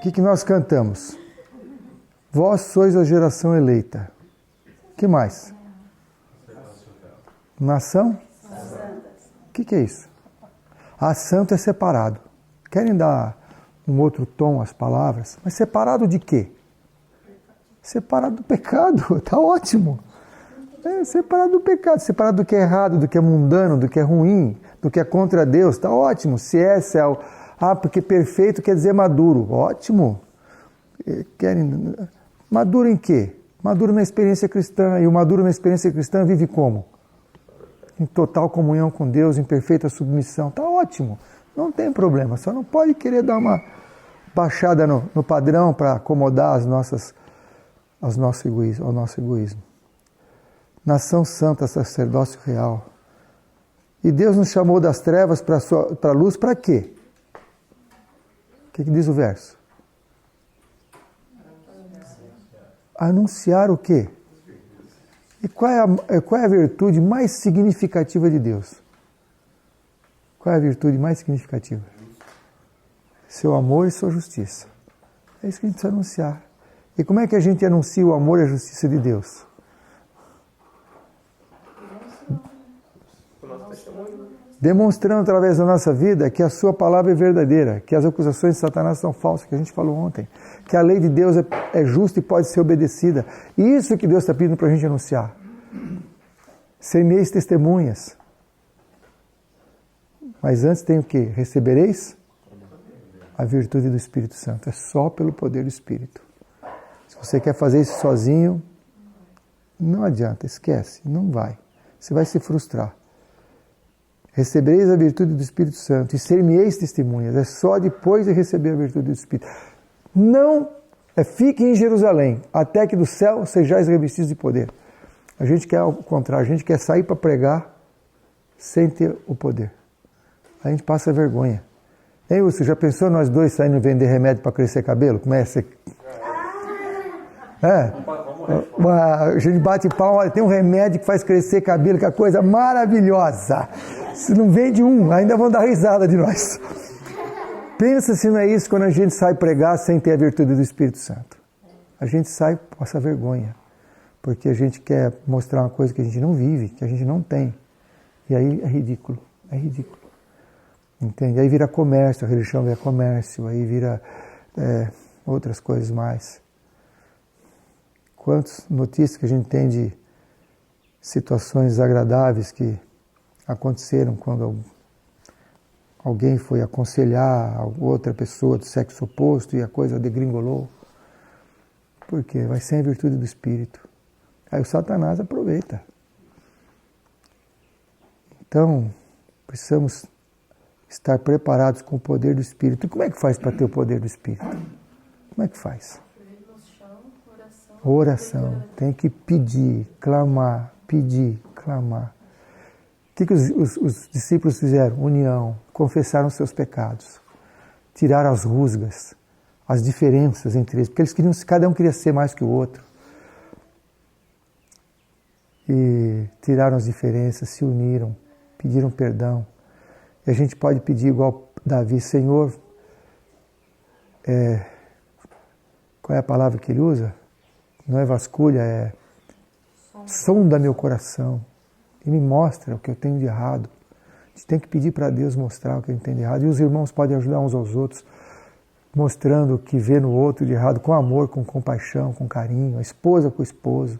que nós cantamos? Vós sois a geração eleita. Que mais? Nação? O que é isso? Santo é separado. Querem dar um outro tom às palavras? Mas separado de quê? Separado do pecado. Está ótimo. Separado do pecado, separado do que é errado, do que é mundano, do que é ruim, do que é contra Deus. Está ótimo. Se é céu. Porque perfeito quer dizer maduro. Ótimo. Querem... Maduro em quê? Maduro na experiência cristã. E o maduro na experiência cristã vive como? Em total comunhão com Deus, em perfeita submissão. Está ótimo. Não tem problema. Só não pode querer dar uma baixada no padrão para acomodar ao nosso egoísmo. Nação santa, sacerdócio real. E Deus nos chamou das trevas para a luz para quê? O que diz o verso? Anunciar o quê? E qual é a virtude mais significativa de Deus? Qual é a virtude mais significativa? Seu amor e sua justiça. É isso que a gente precisa anunciar. E como é que a gente anuncia o amor e a justiça de Deus? Demonstrando através da nossa vida que a sua palavra é verdadeira, que as acusações de Satanás são falsas, que a gente falou ontem, que a lei de Deus é justa e pode ser obedecida. E isso que Deus está pedindo para a gente anunciar. Semeis testemunhas. Mas antes tem o quê? Recebereis a virtude do Espírito Santo. É só pelo poder do Espírito. Se você quer fazer isso sozinho, não adianta, esquece, não vai. Você vai se frustrar. Recebereis a virtude do Espírito Santo e ser-me-eis testemunhas. É só depois de receber a virtude do Espírito. Não, fique em Jerusalém, até que do céu sejais revestidos de poder. A gente quer ao contrário, a gente quer sair para pregar sem ter o poder. A gente passa vergonha. Hein, Wilson, já pensou nós dois saindo vender remédio para crescer cabelo? Como é esse? A gente bate palma, olha, tem um remédio que faz crescer cabelo, que é coisa maravilhosa. Se não vende um, ainda vão dar risada de nós. Pensa se não é isso quando a gente sai pregar sem ter a virtude do Espírito Santo. A gente sai, passa vergonha. Porque a gente quer mostrar uma coisa que a gente não vive, que a gente não tem. E aí é ridículo. Entende? Aí vira comércio, a religião vira comércio, aí vira outras coisas mais. Quantas notícias que a gente tem de situações desagradáveis que aconteceram quando alguém foi aconselhar a outra pessoa do sexo oposto e a coisa degringolou. Por quê? Vai sem a virtude do Espírito. Aí o Satanás aproveita. Então, precisamos estar preparados com o poder do Espírito. E como é que faz para ter o poder do Espírito? Como é que faz? Oração. Tem que pedir, clamar. O que os discípulos fizeram? União. Confessaram seus pecados. Tiraram as rusgas, as diferenças entre eles. Porque cada um queria ser mais que o outro. E tiraram as diferenças, se uniram, pediram perdão. E a gente pode pedir igual Davi, Senhor, qual é a palavra que ele usa? Não é vasculha, é sonda meu coração e me mostra o que eu tenho de errado. A gente tem que pedir para Deus mostrar o que a gente tem de errado. E os irmãos podem ajudar uns aos outros, mostrando o que vê no outro de errado, com amor, com compaixão, com carinho, a esposa com o esposo.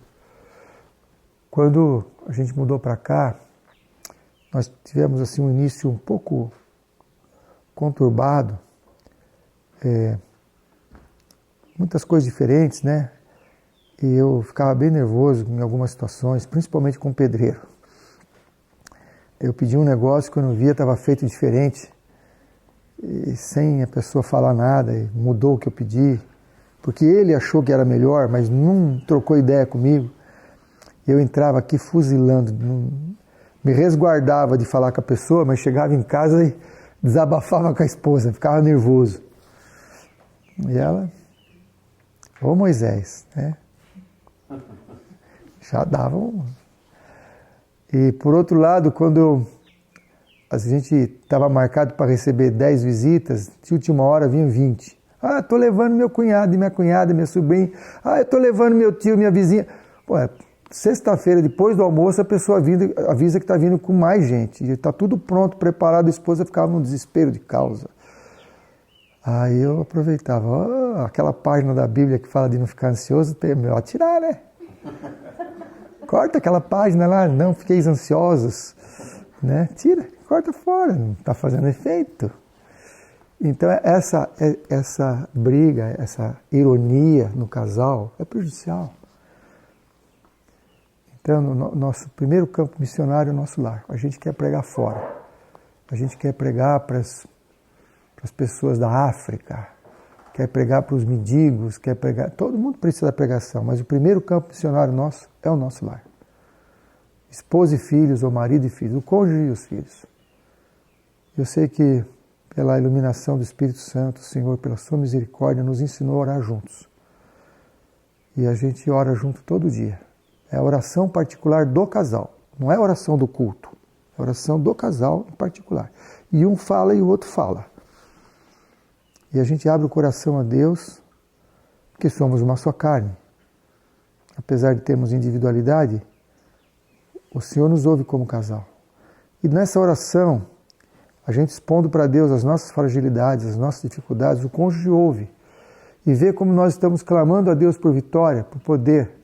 Quando a gente mudou para cá, nós tivemos assim um início um pouco conturbado, muitas coisas diferentes, né? E eu ficava bem nervoso em algumas situações, principalmente com o pedreiro. Eu pedi um negócio, quando eu via estava feito diferente, e sem a pessoa falar nada, e mudou o que eu pedi, porque ele achou que era melhor, mas não trocou ideia comigo. Eu entrava aqui fuzilando, me resguardava de falar com a pessoa, mas chegava em casa e desabafava com a esposa, ficava nervoso. E ela, ô Moisés, né? Já dava um... E por outro lado, quando a gente estava marcado para receber 10 visitas, de última hora vinham 20. Ah, estou levando meu cunhado e minha cunhada, minha sobrinha. Ah, eu estou levando meu tio, minha vizinha. Pô, sexta-feira, depois do almoço, a pessoa avisa que está vindo com mais gente. E está tudo pronto, preparado, a esposa ficava num desespero de causa. Aí eu aproveitava, aquela página da Bíblia que fala de não ficar ansioso, melhor tirar, né? Corta aquela página lá, não fiqueis ansiosos, né? Tira, corta fora, não está fazendo efeito. Então essa briga, essa ironia no casal é prejudicial. Então, no nosso primeiro campo missionário é o nosso lar. A gente quer pregar fora. A gente quer pregar para as pessoas da África, quer pregar para os mendigos, quer pregar... Todo mundo precisa da pregação, mas o primeiro campo missionário nosso é o nosso lar. Esposa e filhos, ou marido e filhos, o cônjuge e os filhos. Eu sei que, pela iluminação do Espírito Santo, o Senhor, pela sua misericórdia, nos ensinou a orar juntos. E a gente ora junto todo dia. É a oração particular do casal, não é a oração do culto, é a oração do casal em particular. E um fala e o outro fala. E a gente abre o coração a Deus, porque somos uma só carne. Apesar de termos individualidade, o Senhor nos ouve como casal. E nessa oração, a gente expondo para Deus as nossas fragilidades, as nossas dificuldades, o cônjuge ouve. E vê como nós estamos clamando a Deus por vitória, por poder.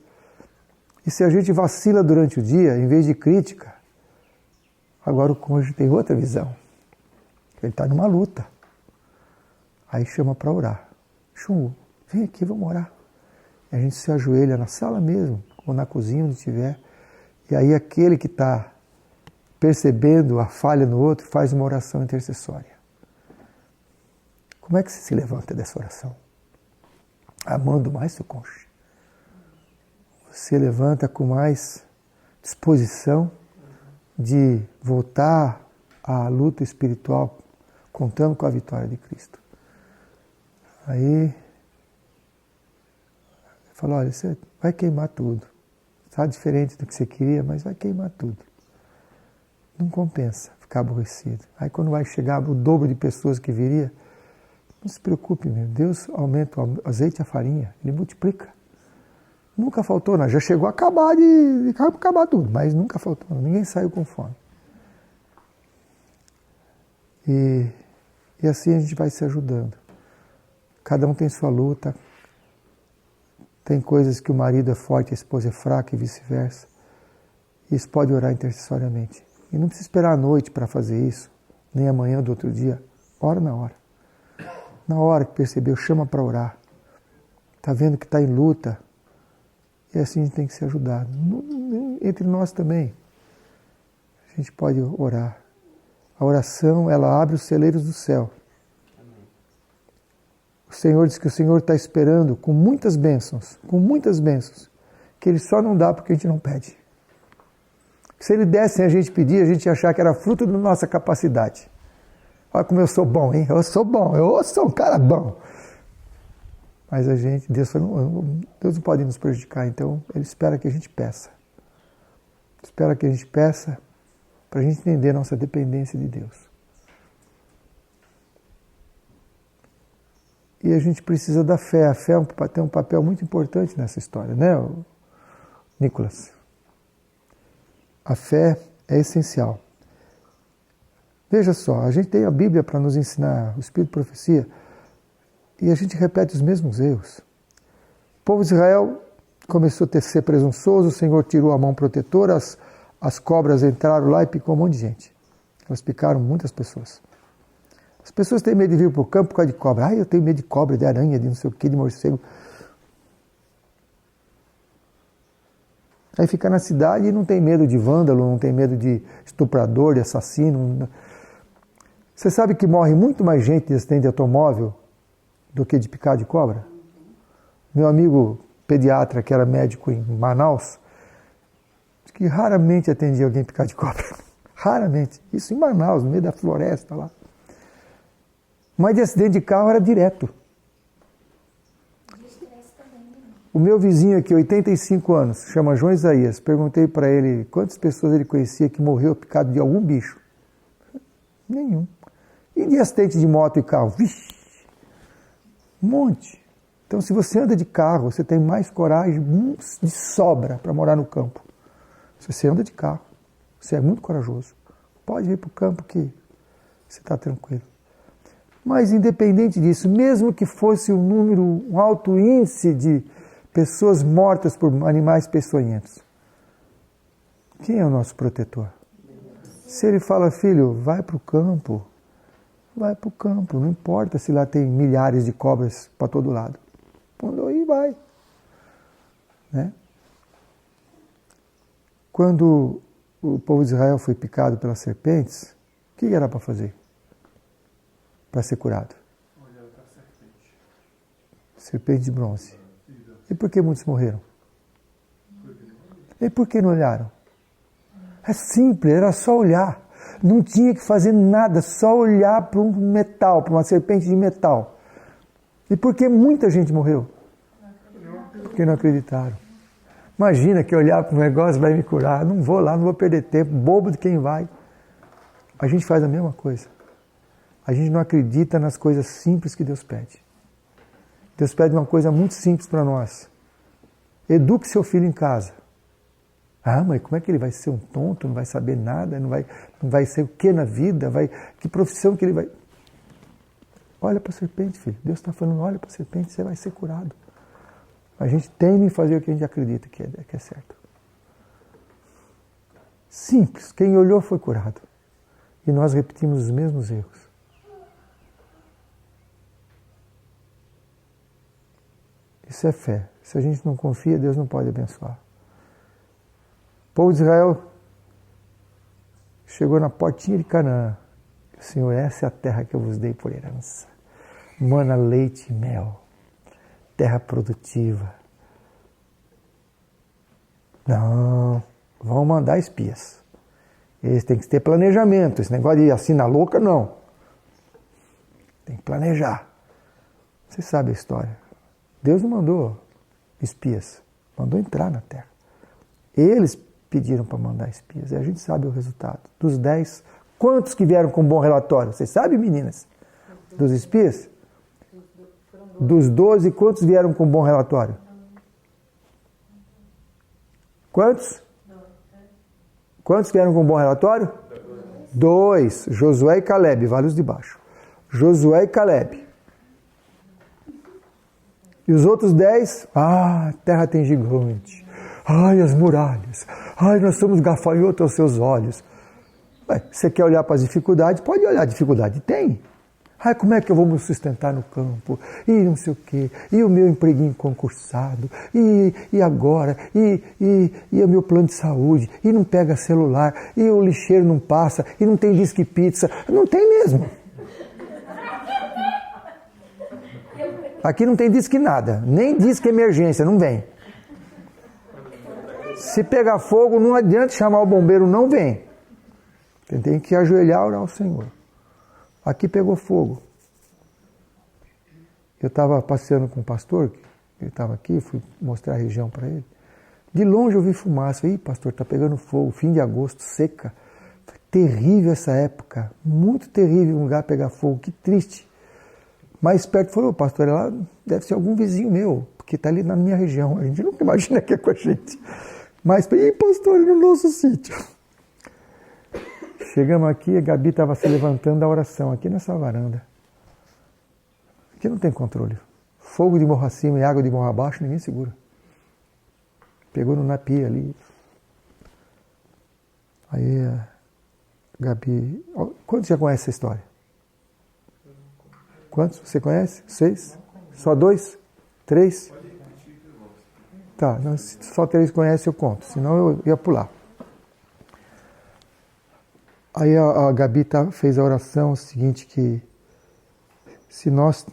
E se a gente vacila durante o dia, em vez de crítica, agora o cônjuge tem outra visão. Ele está numa luta. Aí chama para orar. Chungo, vem aqui, vamos orar. E a gente se ajoelha na sala mesmo, ou na cozinha, onde estiver. E aí aquele que está percebendo a falha no outro, faz uma oração intercessória. Como é que você se levanta dessa oração? Amando mais seu cônjuge. Você levanta com mais disposição de voltar à luta espiritual, contando com a vitória de Cristo. Aí, falou, olha, você vai queimar tudo. Está diferente do que você queria, mas vai queimar tudo. Não compensa ficar aborrecido. Aí quando vai chegar o dobro de pessoas que viria, não se preocupe, meu Deus aumenta o azeite e a farinha, Ele multiplica. Nunca faltou nada, já chegou a acabar tudo, mas nunca faltou nada, ninguém saiu com fome. E assim a gente vai se ajudando. Cada um tem sua luta, tem coisas que o marido é forte, a esposa é fraca e vice-versa. Isso pode orar intercessoriamente. E não precisa esperar a noite para fazer isso, nem amanhã do outro dia. Ora na hora. Na hora que percebeu, chama para orar. Está vendo que está em luta. E assim a gente tem que se ajudar. Entre nós também. A gente pode orar. A oração, ela abre os celeiros do céu. O Senhor diz que o Senhor está esperando com muitas bênçãos, que Ele só não dá porque a gente não pede. Se Ele desse sem a gente pedir, a gente ia achar que era fruto da nossa capacidade. Olha como eu sou bom, hein? Eu sou um cara bom. Mas Deus não pode nos prejudicar, então Ele espera que a gente peça. Espera que a gente peça para a gente entender a nossa dependência de Deus. E a gente precisa da fé. A fé tem um papel muito importante nessa história, né, Nicolas? A fé é essencial. Veja só, a gente tem a Bíblia para nos ensinar o Espírito de Profecia e a gente repete os mesmos erros. O povo de Israel começou a ser presunçoso, o Senhor tirou a mão protetora, as cobras entraram lá e picou um monte de gente. Elas picaram muitas pessoas. As pessoas têm medo de vir para o campo por causa de cobra. Eu tenho medo de cobra, de aranha, de não sei o que, de morcego. Aí fica na cidade e não tem medo de vândalo, não tem medo de estuprador, de assassino. Você sabe que morre muito mais gente de acidente de automóvel do que de picada de cobra? Meu amigo pediatra, que era médico em Manaus, disse que raramente atendia alguém picado de cobra. Raramente. Isso em Manaus, no meio da floresta lá. Mas de acidente de carro era direto. O meu vizinho aqui, 85 anos, chama João Isaías, perguntei para ele quantas pessoas ele conhecia que morreu picado de algum bicho. Nenhum. E de acidente de moto e carro? Vixe! Um monte. Então, se você anda de carro, você tem mais coragem de sobra para morar no campo. Se você anda de carro, você é muito corajoso. Pode ir para o campo que você está tranquilo. Mas, independente disso, mesmo que fosse um alto índice de pessoas mortas por animais peçonhentos, quem é o nosso protetor? Se ele fala, filho, vai para o campo, não importa se lá tem milhares de cobras para todo lado. Mandou ir, vai. Né? Quando o povo de Israel foi picado pelas serpentes, o que era para fazer? Para ser curado? Olhar para a serpente. Serpente de bronze. E por que muitos morreram? E por que não olharam? É simples, era só olhar. Não tinha que fazer nada, só olhar para um metal, para uma serpente de metal. E por que muita gente morreu? Porque não acreditaram. Imagina que olhar para um negócio vai me curar. Não vou lá, não vou perder tempo. Bobo de quem vai. A gente faz a mesma coisa. A gente não acredita nas coisas simples que Deus pede. Deus pede uma coisa muito simples para nós. Eduque seu filho em casa. Ah, mas como é que ele vai ser um tonto, não vai saber nada, não vai ser o que na vida, que profissão que ele vai... Olha para a serpente, filho. Deus está falando, olha para a serpente, você vai ser curado. A gente teme em fazer o que a gente acredita que é certo. Simples. Quem olhou foi curado. E nós repetimos os mesmos erros. Isso é fé. Se a gente não confia, Deus não pode abençoar. O povo de Israel chegou na portinha de Canaã. Senhor, essa é a terra que eu vos dei por herança. Mana, leite e mel. Terra produtiva. Não, vão mandar espias. Eles têm que ter planejamento. Esse negócio de assinar louca, não. Tem que planejar. Você sabe a história. Deus não mandou espias. Mandou entrar na terra. Eles pediram para mandar espias. E a gente sabe o resultado. Dos 10, quantos que vieram com bom relatório? Vocês sabem, meninas? Dos espias? Dos 12, quantos vieram com bom relatório? Quantos? Quantos vieram com bom relatório? 2. Josué e Caleb, vale os de baixo. Josué e Caleb. E os outros 10, a terra tem gigante. Ai, as muralhas. Ai, nós somos gafanhotos aos seus olhos. Ué, você quer olhar para as dificuldades? Pode olhar, dificuldade tem. Ai, como é que eu vou me sustentar no campo? E não sei o quê. E o meu empreguinho concursado? E agora? E o meu plano de saúde? E não pega celular? E o lixeiro não passa? E não tem disque pizza? Não tem mesmo. Aqui não tem disque nada. Nem disque emergência, não vem. Se pegar fogo, não adianta chamar o bombeiro, não vem. Tem que ajoelhar e orar ao Senhor. Aqui pegou fogo. Eu estava passeando com um pastor, ele estava aqui, fui mostrar a região para ele. De longe eu vi fumaça. Ih, pastor, está pegando fogo, fim de agosto, seca. Terrível essa época, muito terrível um lugar pegar fogo, que triste. Mais perto falou, pastor, lá deve ser algum vizinho meu, porque está ali na minha região. A gente nunca imagina que é com a gente. Mas, ih, pastor, no nosso sítio. Chegamos aqui, a Gabi estava se levantando da oração, aqui nessa varanda. Aqui não tem controle. Fogo de morro acima e água de morro abaixo, ninguém segura. Pegou no napi ali. Aí a Gabi... Quantos já conhecem essa história? Quantos? Você conhece? 6? Só 2? 3? Tá, não, se só 3 conhecem eu conto, senão eu ia pular. Aí a Gabi fez a oração seguinte, que se nós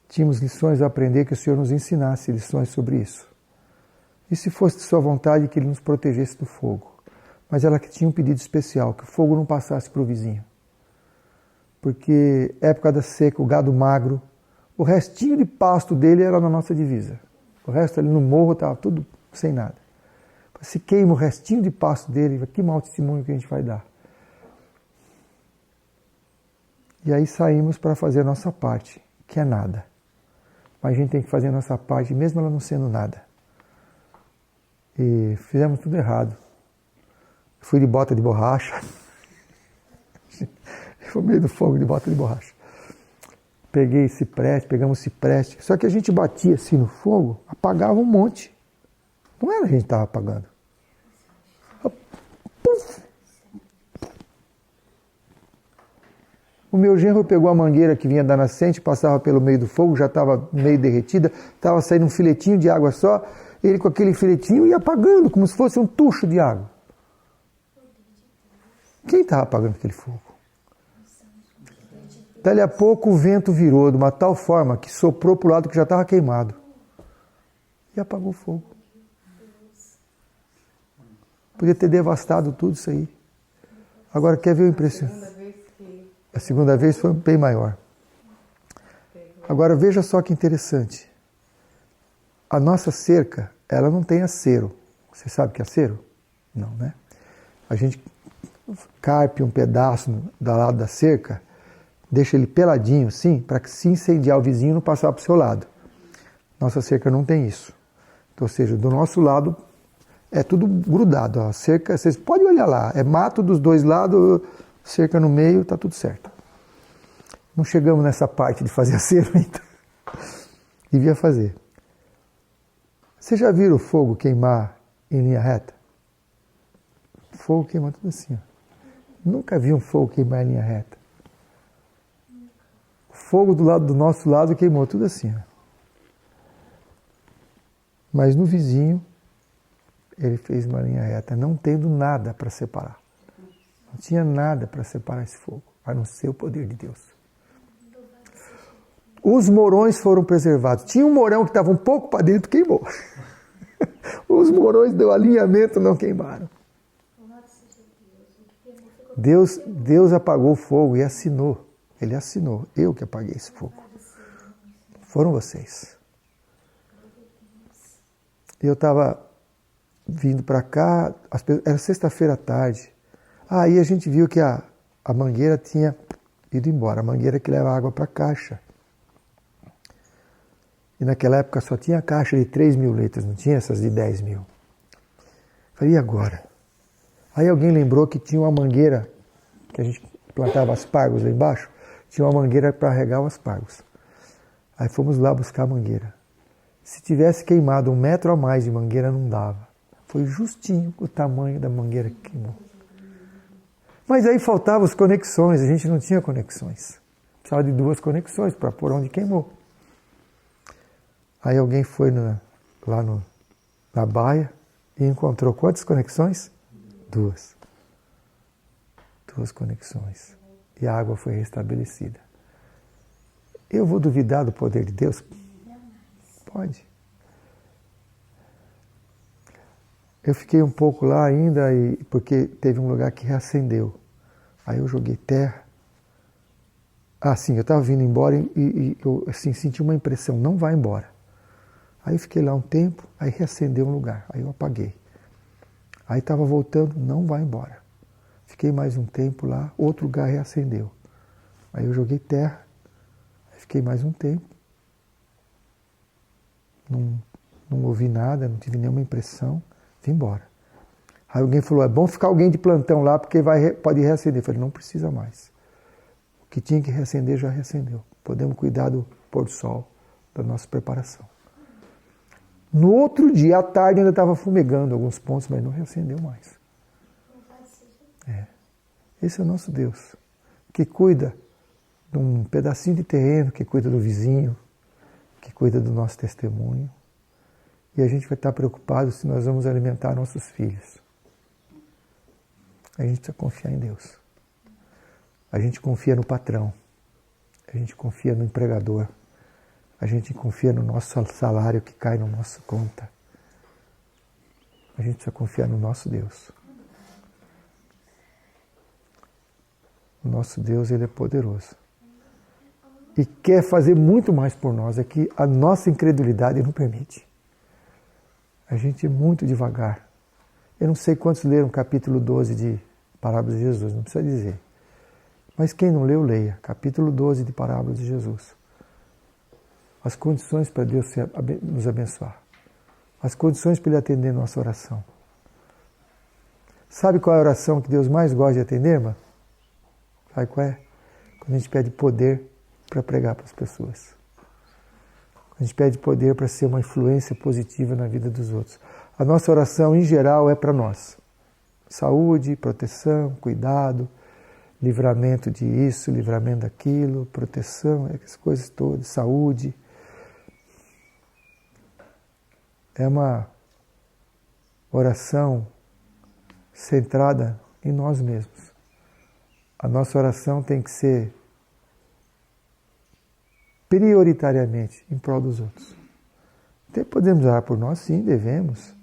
tínhamos lições a aprender, que o Senhor nos ensinasse lições sobre isso. E se fosse de sua vontade, que Ele nos protegesse do fogo. Mas ela que tinha um pedido especial, que o fogo não passasse para o vizinho. Porque época da seca, o gado magro, o restinho de pasto dele era na nossa divisa. O resto ali no morro estava tudo sem nada. Se queima o restinho de pasto dele, que mau testemunho que a gente vai dar. E aí saímos para fazer a nossa parte, que é nada. mas a gente tem que fazer a nossa parte, mesmo ela não sendo nada. E fizemos tudo errado. Fui de bota de borracha. Fui no meio do fogo de bota de borracha. Peguei cipreste, pegamos cipreste. Só que a gente batia assim no fogo, apagava um monte. Não era a gente que estava apagando. Puf! O meu genro pegou a mangueira que vinha da nascente, passava pelo meio do fogo, já estava meio derretida, estava saindo um filetinho de água só, ele com aquele filetinho ia apagando, como se fosse um tucho de água. Quem estava apagando aquele fogo? Dali a pouco o vento virou de uma tal forma que soprou para o lado que já estava queimado. E apagou o fogo. Podia ter devastado tudo isso aí. Agora quer ver o impressionante? A segunda vez foi bem maior. Agora veja só que interessante. A nossa cerca, ela não tem acero. Você sabe o que é acero? Não, né? A gente carpe um pedaço do lado da cerca, deixa ele peladinho assim, para que se incendiar o vizinho não passar para o seu lado. Nossa cerca não tem isso. Então, ou seja, do nosso lado é tudo grudado. A cerca, vocês podem olhar lá, é mato dos dois lados, cerca no meio, está tudo certo. Não chegamos nessa parte de fazer acero ainda. Devia fazer. Vocês já viram o fogo queimar em linha reta? O fogo queima tudo assim. Ó. Nunca vi um fogo queimar em linha reta. O fogo do nosso lado queimou tudo assim. Ó. Mas no vizinho, ele fez uma linha reta, não tendo nada para separar. Não tinha nada para separar esse fogo, a não ser o poder de Deus. Os morões foram preservados. Tinha um morão que estava um pouco para dentro, queimou. Os morões do alinhamento não queimaram. Deus apagou o fogo e assinou. Ele assinou. Eu que apaguei esse fogo. Foram vocês. Eu estava vindo para cá, era sexta-feira à tarde. Aí a gente viu que a mangueira tinha ido embora. A mangueira que leva água para a caixa. E naquela época só tinha a caixa de 3 mil litros, não tinha essas de 10 mil. Falei, e agora? Aí alguém lembrou que tinha uma mangueira, que a gente plantava aspargos lá embaixo, tinha uma mangueira para regar os aspargos. Aí fomos lá buscar a mangueira. Se tivesse queimado 1 metro a mais de mangueira, não dava. Foi justinho o tamanho da mangueira que queimou. Mas aí faltavam as conexões, a gente não tinha conexões. Precisava de 2 conexões para pôr onde queimou. Aí alguém foi lá na baia e encontrou quantas conexões? 2. 2 conexões. E a água foi restabelecida. Eu vou duvidar do poder de Deus? Pode. Eu fiquei um pouco lá ainda, porque teve um lugar que reacendeu. Aí eu joguei terra. Ah, sim, eu estava vindo embora e eu assim, senti uma impressão, não vai embora. Aí eu fiquei lá um tempo, aí reacendeu um lugar, aí eu apaguei. Aí estava voltando, não vai embora. Fiquei mais um tempo lá, outro lugar reacendeu. Aí eu joguei terra, aí fiquei mais um tempo. Não ouvi nada, não tive nenhuma impressão, vim embora. Aí alguém falou, é bom ficar alguém de plantão lá, porque pode reacender. Eu falei, não precisa mais. O que tinha que reacender já reacendeu. Podemos cuidar do pôr do sol, da nossa preparação. No outro dia, à tarde, ainda estava fumegando alguns pontos, mas não reacendeu mais. Esse é o nosso Deus, que cuida de um pedacinho de terreno, que cuida do vizinho, que cuida do nosso testemunho. E a gente vai estar preocupado se nós vamos alimentar nossos filhos. A gente precisa confiar em Deus. A gente confia no patrão. A gente confia no empregador. A gente confia no nosso salário que cai na nossa conta. A gente precisa confiar no nosso Deus. O nosso Deus, Ele é poderoso. E quer fazer muito mais por nós, é que a nossa incredulidade não permite. A gente é muito devagar. Eu não sei quantos leram o capítulo 12 de Parábolas de Jesus, não precisa dizer. Mas quem não leu, leia. Capítulo 12 de Parábolas de Jesus. as condições para Deus nos abençoar, as condições para Ele atender nossa oração. Sabe qual é a oração que Deus mais gosta de atender, irmã? Sabe qual é? Quando a gente pede poder para pregar para as pessoas. Quando a gente pede poder para ser uma influência positiva na vida dos outros. A nossa oração, em geral, é para nós. Saúde, proteção, cuidado, livramento disso, livramento daquilo, proteção, essas coisas todas, saúde. É uma oração centrada em nós mesmos. A nossa oração tem que ser prioritariamente em prol dos outros. Até podemos orar por nós, sim, devemos.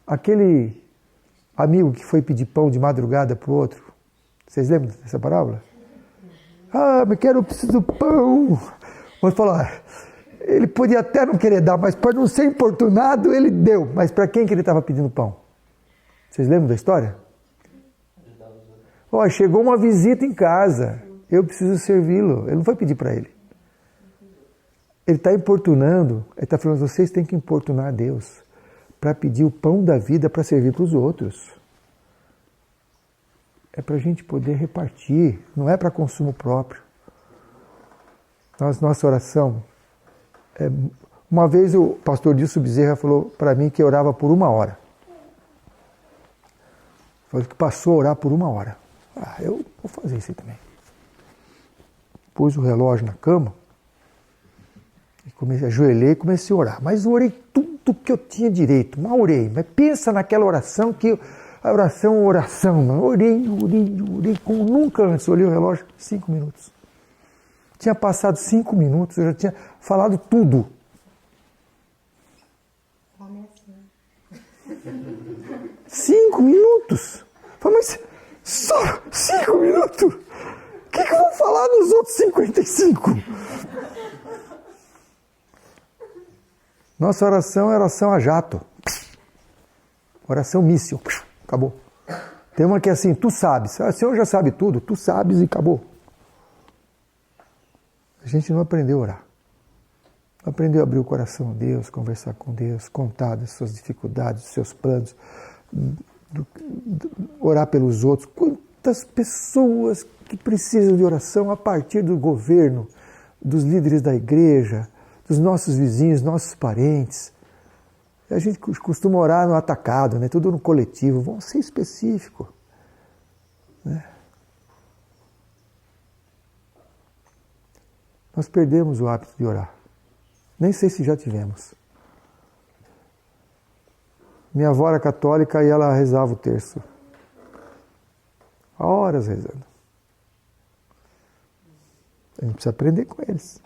Aquele amigo que foi pedir pão de madrugada para o outro, vocês lembram dessa parábola? Eu preciso do pão. Vamos falar, ele podia até não querer dar, mas para não ser importunado, ele deu. Mas para quem que ele estava pedindo pão? Vocês lembram da história? Chegou uma visita em casa, eu preciso servi-lo. Ele não foi pedir para ele. Ele está importunando, ele está falando, vocês têm que importunar a Deus para pedir o pão da vida para servir para os outros. É para a gente poder repartir, não é para consumo próprio. Nossa oração, uma vez o pastor Dilson Bezerra falou para mim que eu orava por 1 hora. Falou que passou a orar por 1 hora. Eu vou fazer isso aí também. Pus o relógio na cama, ajoelhei e comecei a orar. Mas eu orei tudo que eu tinha direito, mal orei. Mas pensa naquela oração que a oração, mano. Orei como nunca antes. Olhei o relógio, 5 minutos. Tinha passado 5 minutos, eu já tinha falado tudo. 5 minutos? Falei, mas só 5 minutos? O que eu vou falar nos outros 55? Nossa oração é oração a jato. Oração míssil. Acabou. Tem uma que é assim, tu sabes. O Senhor já sabe tudo, tu sabes e acabou. A gente não aprendeu a orar. Não aprendeu a abrir o coração a Deus, conversar com Deus, contar das suas dificuldades, dos seus planos, orar pelos outros. Quantas pessoas que precisam de oração a partir do governo, dos líderes da igreja, dos nossos vizinhos, nossos parentes. A gente costuma orar no atacado, né? Tudo no coletivo. Vamos ser específico. Né? Nós perdemos o hábito de orar. Nem sei se já tivemos. Minha avó era católica e ela rezava o terço. Há horas rezando. A gente precisa aprender com eles.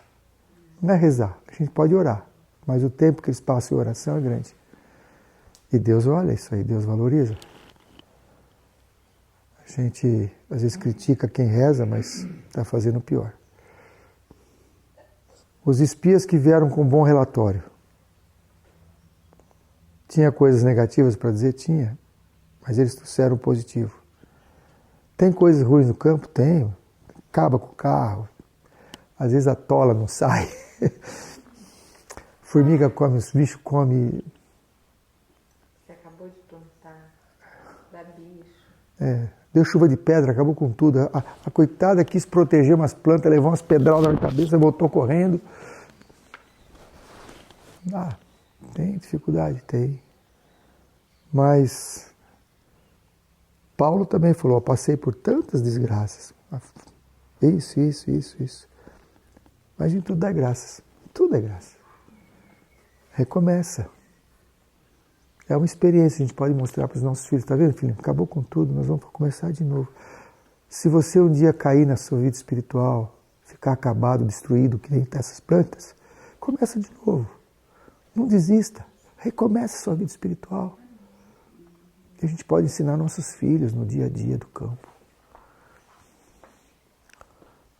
Não é rezar, a gente pode orar, mas o tempo que eles passam em oração é grande. E Deus olha isso aí, Deus valoriza. A gente às vezes critica quem reza, mas está fazendo pior. Os espias que vieram com um bom relatório. Tinha coisas negativas para dizer? Tinha, mas eles trouxeram o positivo. Tem coisas ruins no campo? Tem. Acaba com o carro. Às vezes a tola não sai. Formiga come, os bichos comem. Você acabou de plantar, dá bicho. Deu chuva de pedra, acabou com tudo. A coitada quis proteger umas plantas, levou umas pedradas na cabeça, voltou correndo. Tem dificuldade, tem. Mas Paulo também falou, passei por tantas desgraças. Isso. Mas em tudo é graças. Tudo é graça. Recomeça. É uma experiência que a gente pode mostrar para os nossos filhos. Está vendo, filho? Acabou com tudo, nós vamos começar de novo. Se você um dia cair na sua vida espiritual, ficar acabado, destruído, que nem essas plantas, começa de novo. Não desista. Recomeça a sua vida espiritual. E a gente pode ensinar nossos filhos no dia a dia do campo.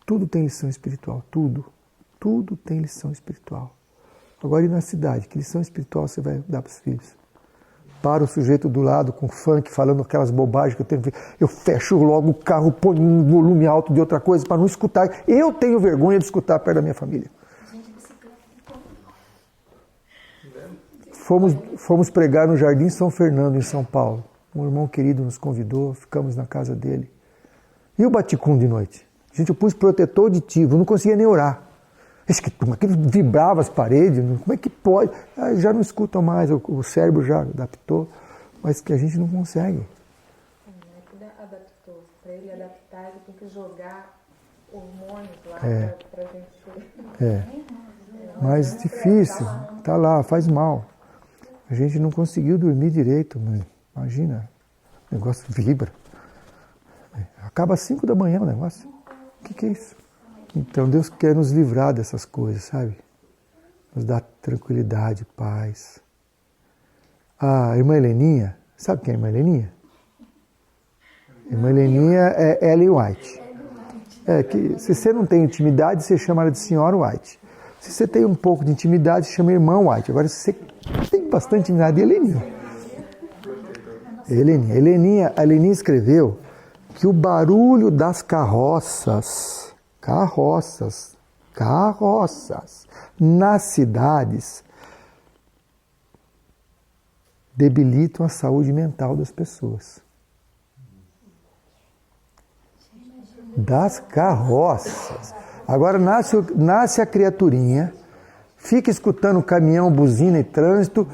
Tudo tem lição espiritual, tudo. Tudo tem lição espiritual. Agora, e na cidade? Que lição espiritual você vai dar para os filhos? Para o sujeito do lado com funk, falando aquelas bobagens que eu tenho que ver. Eu fecho logo o carro, ponho um volume alto de outra coisa para não escutar. Eu tenho vergonha de escutar perto da minha família. Fomos pregar no Jardim São Fernando, em São Paulo. Um irmão querido nos convidou, ficamos na casa dele. E o baticum de noite? Gente, eu pus protetor auditivo, não conseguia nem orar. Aquilo vibrava as paredes, como é que pode? Já não escutam mais, o cérebro já adaptou, mas que a gente não consegue. Adaptou. Para ele adaptar, ele tem que jogar hormônios lá para a gente... Mas difícil, tá lá, faz mal. A gente não conseguiu dormir direito, mas imagina, o negócio vibra. Acaba às 5 da manhã o negócio. O que é isso? Então Deus quer nos livrar dessas coisas, sabe? Nos dar tranquilidade, paz. A irmã Heleninha, sabe quem é a irmã Heleninha? A irmã Heleninha é Ellen White. Que se você não tem intimidade, você chama ela de Senhora White. Se você tem um pouco de intimidade, você chama Irmã White. Agora, se você tem bastante intimidade, Heleninha. A Heleninha escreveu que o barulho das carroças nas cidades debilitam a saúde mental das pessoas. Das carroças. Agora nasce a criaturinha, fica escutando caminhão, buzina e trânsito,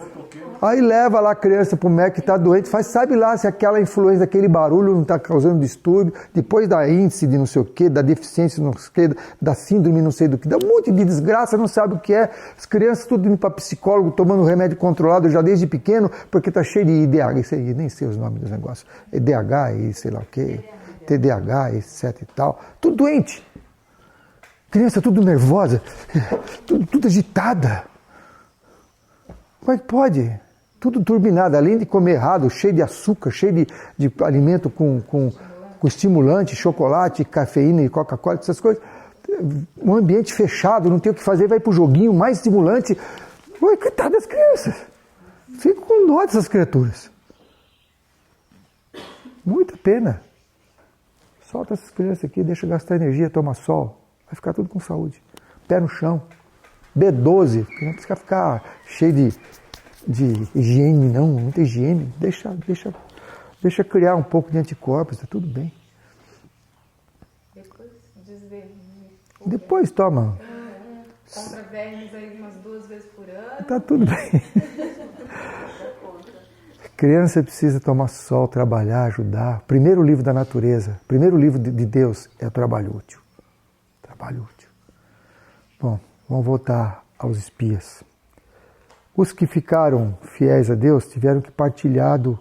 aí leva lá a criança para o médico que está doente, sabe lá se aquela influência, aquele barulho não está causando distúrbio, depois da índice de não sei o que, da deficiência não sei o que, da síndrome não sei do que, dá um monte de desgraça, não sabe o que é, as crianças tudo indo para psicólogo, tomando remédio controlado já desde pequeno, porque está cheio de IDH, isso aí, nem sei os nomes dos negócios, EDH e sei lá o que, TDAH, etc e tal, tudo doente. Criança tudo nervosa, tudo agitada. Como é que pode? Tudo turbinado, além de comer errado, cheio de açúcar, cheio de alimento com estimulante, chocolate, cafeína e Coca-Cola, essas coisas. Um ambiente fechado, não tem o que fazer, vai pro joguinho mais estimulante. Oi, coitado das crianças. Fico com dó dessas criaturas. Muita pena. Solta essas crianças aqui, deixa gastar energia, toma sol. Vai ficar tudo com saúde. Pé no chão. B12. Não precisa ficar cheio de higiene, não. Muita higiene. Deixa criar um pouco de anticorpos, tá tudo bem. Depois desverme. Depois toma. Compra vermes aí umas 2 vezes por ano. Tá tudo bem. Criança precisa tomar sol, trabalhar, ajudar. Primeiro livro da natureza, primeiro livro de Deus é o trabalho útil. Trabalho útil. Bom, vamos voltar aos espias. Os que ficaram fiéis a Deus tiveram que partilhar do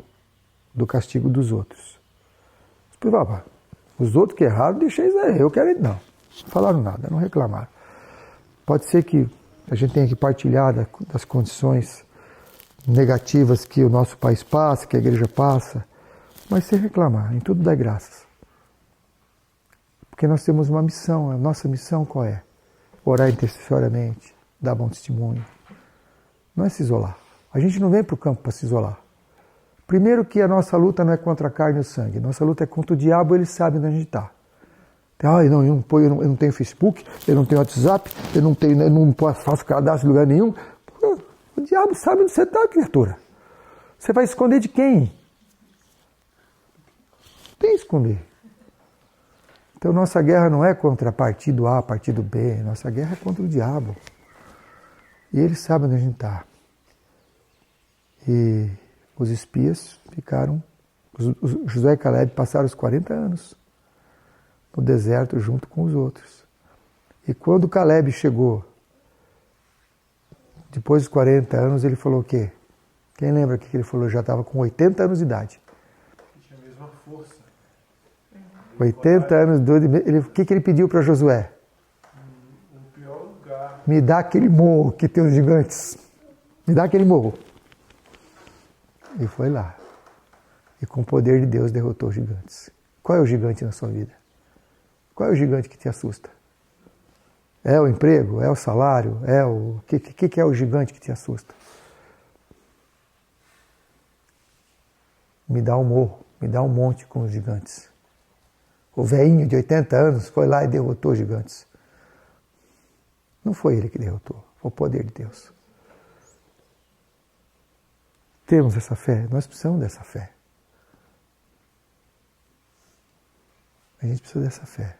castigo dos outros. Os outros que erraram, deixei Israel, eu quero ir. Não falaram nada, não reclamaram. Pode ser que a gente tenha que partilhar das condições negativas que o nosso país passa, que a igreja passa, mas sem reclamar, em tudo dá graças. Porque nós temos uma missão, a nossa missão qual é? Orar intercessoriamente, dar bom testemunho. Não é se isolar. A gente não vem para o campo para se isolar. Primeiro que a nossa luta não é contra a carne e o sangue, nossa luta é contra o diabo, ele sabe onde a gente está. Eu não tenho Facebook, eu não tenho WhatsApp, eu não faço cadastro em lugar nenhum. O diabo sabe onde você está, criatura. Você vai esconder de quem? Não tem que esconder. Então nossa guerra não é contra partido A, partido B, nossa guerra é contra o diabo. E ele sabe onde a gente está. E os espias ficaram, Josué e Caleb passaram os 40 anos no deserto junto com os outros. E quando Caleb chegou, depois dos 40 anos, ele falou o quê? Quem lembra o que ele falou? Já estava com 80 anos de idade. Tinha a mesma força. 80 anos, o que ele pediu para Josué? O pior lugar. Me dá aquele morro que tem os gigantes. Me dá aquele morro. E foi lá. E com o poder de Deus derrotou os gigantes. Qual é o gigante na sua vida? Qual é o gigante que te assusta? É o emprego? É o salário? É o que é o gigante que te assusta? Me dá um morro, me dá um monte com os gigantes. O velhinho de 80 anos foi lá e derrotou os gigantes. Não foi ele que derrotou, foi o poder de Deus. temos essa fé? Nós precisamos dessa fé. A gente precisa dessa fé.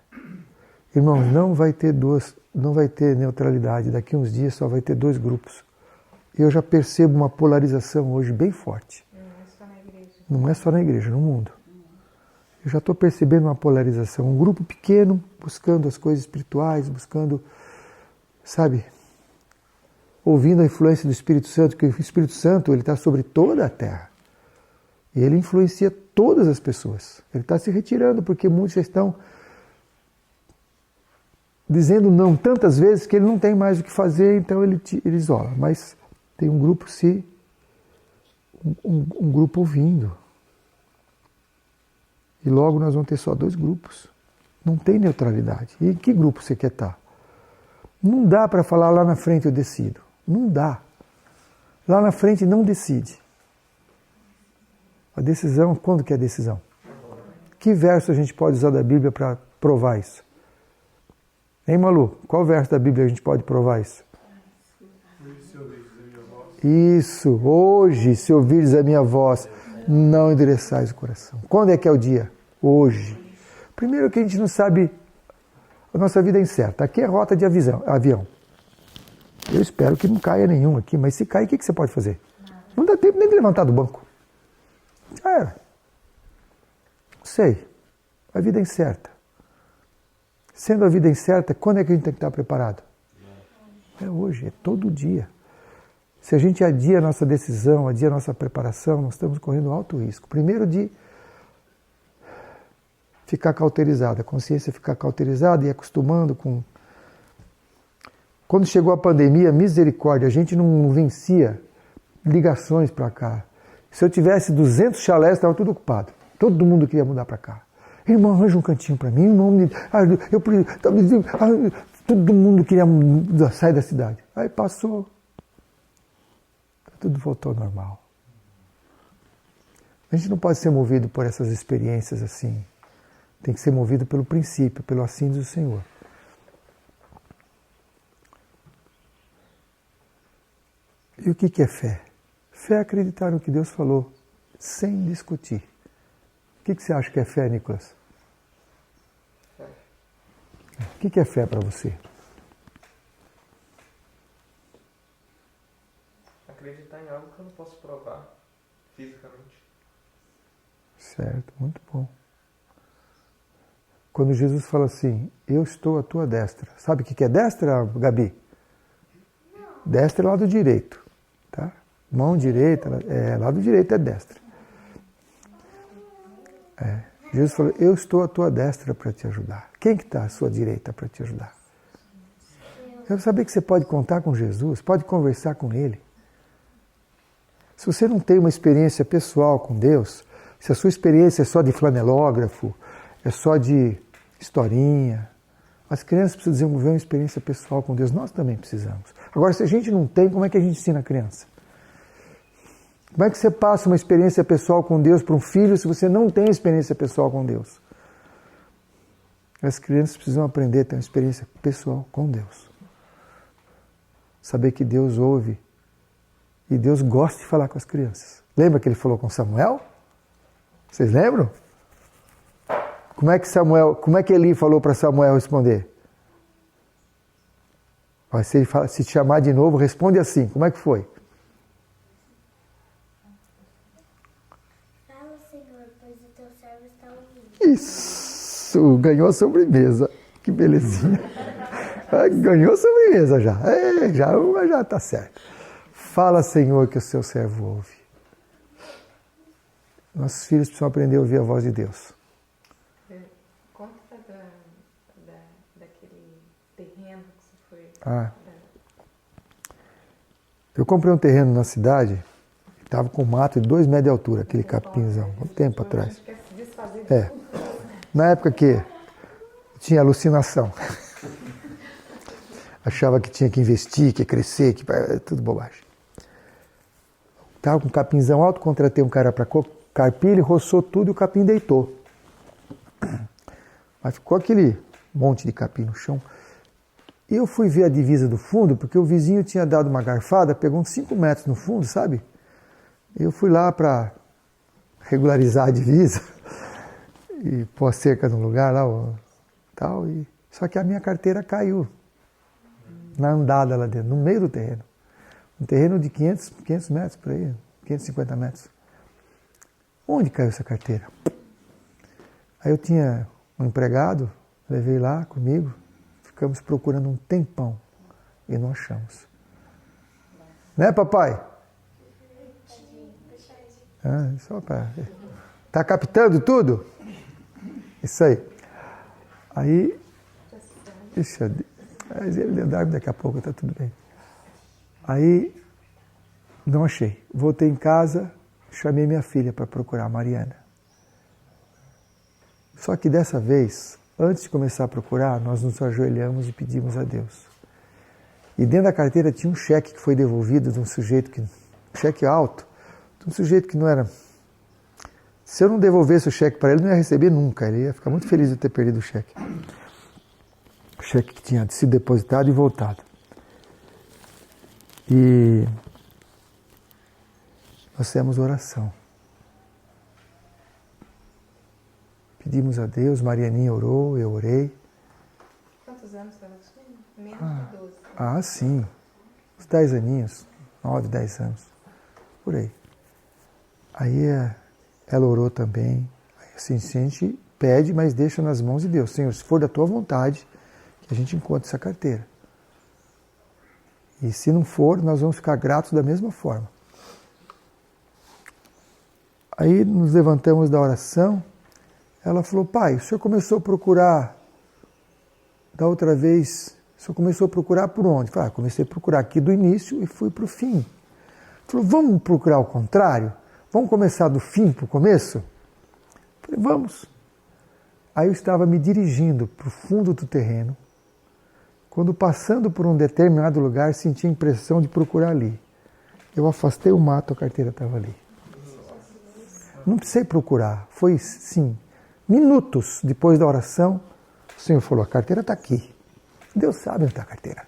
Irmãos, não vai ter neutralidade. Daqui uns dias só vai ter 2 grupos. Eu já percebo uma polarização hoje bem forte. Não é só na igreja. Não é só na igreja, no mundo. Eu já estou percebendo uma polarização. Um grupo pequeno, buscando as coisas espirituais, buscando, sabe, ouvindo a influência do Espírito Santo, que o Espírito Santo ele está sobre toda a terra. E ele influencia todas as pessoas. Ele está se retirando, porque muitos já estão dizendo não tantas vezes que ele não tem mais o que fazer, então ele isola. Mas tem um grupo um grupo ouvindo. E logo nós vamos ter só 2 grupos. Não tem neutralidade. E em que grupo você quer estar? Não dá para falar lá na frente eu decido. Não dá. Lá na frente não decide. A decisão, quando que é a decisão? Que verso a gente pode usar da Bíblia para provar isso? Hein, Malu? Qual verso da Bíblia a gente pode provar isso? Isso, hoje, se ouvires a minha voz, não endereçais o coração. Quando é que é o dia? Hoje. Primeiro que a gente não sabe, a nossa vida é incerta. Aqui é rota de avião. Eu espero que não caia nenhum aqui, mas se cair, o que você pode fazer? Não dá tempo nem de levantar do banco. Já era. Não sei. A vida é incerta. Sendo a vida incerta, quando é que a gente tem que estar preparado? É hoje, é todo dia. Se a gente adia a nossa decisão, adia a nossa preparação, nós estamos correndo alto risco. Primeiro de ficar cauterizado, a consciência ficar cauterizada e acostumando com... Quando chegou a pandemia, misericórdia, a gente não vencia ligações para cá. Se eu tivesse 200 chalés, estava tudo ocupado. Todo mundo queria mudar para cá. Irmão, arranja um cantinho para mim, todo mundo queria sair da cidade. Aí passou, tudo voltou ao normal. A gente não pode ser movido por essas experiências assim. Tem que ser movido pelo princípio, pelo assim do Senhor. E o que é fé? Fé é acreditar no que Deus falou, sem discutir. O que você acha que é fé, Nicolas? O que é fé para você? Acreditar em algo que eu não posso provar fisicamente. Certo, muito bom. Quando Jesus fala assim, eu estou à tua destra. Sabe o que é destra, Gabi? Destra é lado direito. Tá? Mão direita, lado direito é destra. Jesus falou, eu estou à tua destra para te ajudar. Quem que está à sua direita para te ajudar? Eu saber que você pode contar com Jesus, pode conversar com Ele. Se você não tem uma experiência pessoal com Deus, se a sua experiência é só de flanelógrafo, é só de historinha, as crianças precisam desenvolver uma experiência pessoal com Deus. Nós também precisamos. Agora, se a gente não tem, como é que a gente ensina a criança? Como é que você passa uma experiência pessoal com Deus para um filho se você não tem experiência pessoal com Deus? As crianças precisam aprender a ter uma experiência pessoal com Deus. Saber que Deus ouve e Deus gosta de falar com as crianças. Lembra que ele falou com Samuel? Vocês lembram? Como é que Eli falou para Samuel responder? Se te chamar de novo, responde assim. Como é que foi? Fala, Senhor, pois o teu servo está ouvindo. Isso! Ganhou a sobremesa. Que belezinha. Ganhou a sobremesa já. Já está certo. Fala, Senhor, que o seu servo ouve. Nossos filhos precisam aprender a ouvir a voz de Deus. Conta daquele terreno que você foi... Eu comprei um terreno na cidade, estava com mato de 2 metros de altura, aquele capinzão, um tempo atrás. Na época que tinha alucinação. Achava que tinha que investir, que ia crescer, que tudo bobagem. Estava com um capinzão alto, contratei um cara para carpir, ele roçou tudo e o capim deitou. Mas ficou aquele monte de capim no chão. E eu fui ver a divisa do fundo, porque o vizinho tinha dado uma garfada, pegou uns 5 metros no fundo, sabe? Eu fui lá para regularizar a divisa e pôr a cerca no lugar lá, tal, só que a minha carteira caiu na andada lá dentro, no meio do terreno. Um terreno de 500 metros por aí, 550 metros. Onde caiu essa carteira? Aí eu tinha um empregado, levei lá comigo, ficamos procurando um tempão e não achamos. Né, papai? Só para... Tá captando tudo? Isso aí. Aí... Deixa ele dorme daqui a pouco, tá tudo bem. Aí, não achei. Voltei em casa, chamei minha filha para procurar, a Mariana. Só que dessa vez, antes de começar a procurar, nós nos ajoelhamos e pedimos a Deus. E dentro da carteira tinha um cheque que foi devolvido de um sujeito que... cheque alto. De um sujeito que não era... Se eu não devolvesse o cheque para ele, não ia receber nunca. Ele ia ficar muito feliz de ter perdido o cheque. O cheque que tinha sido depositado e voltado. E nós fizemos oração. Pedimos a Deus, Marianinha orou, eu orei. Quantos anos ela tinha? Menos de 12. Sim. Uns 10 aninhos, 9, 10 anos. Por aí. Aí ela orou também. Assim, a gente pede, mas deixa nas mãos de Deus. Senhor, se for da tua vontade, que a gente encontre essa carteira. E se não for, nós vamos ficar gratos da mesma forma. Aí nos levantamos da oração. Ela falou, pai, o senhor começou a procurar, da outra vez, o senhor começou a procurar por onde? Falei, comecei a procurar aqui do início e fui para o fim. Falou, vamos procurar o contrário? Vamos começar do fim para o começo? Falei, vamos. Aí eu estava me dirigindo para o fundo do terreno. Quando passando por um determinado lugar, senti a impressão de procurar ali. Eu afastei o mato, a carteira estava ali. Não precisei procurar. Foi, sim, minutos depois da oração, o Senhor falou, a carteira está aqui. Deus sabe onde está a carteira.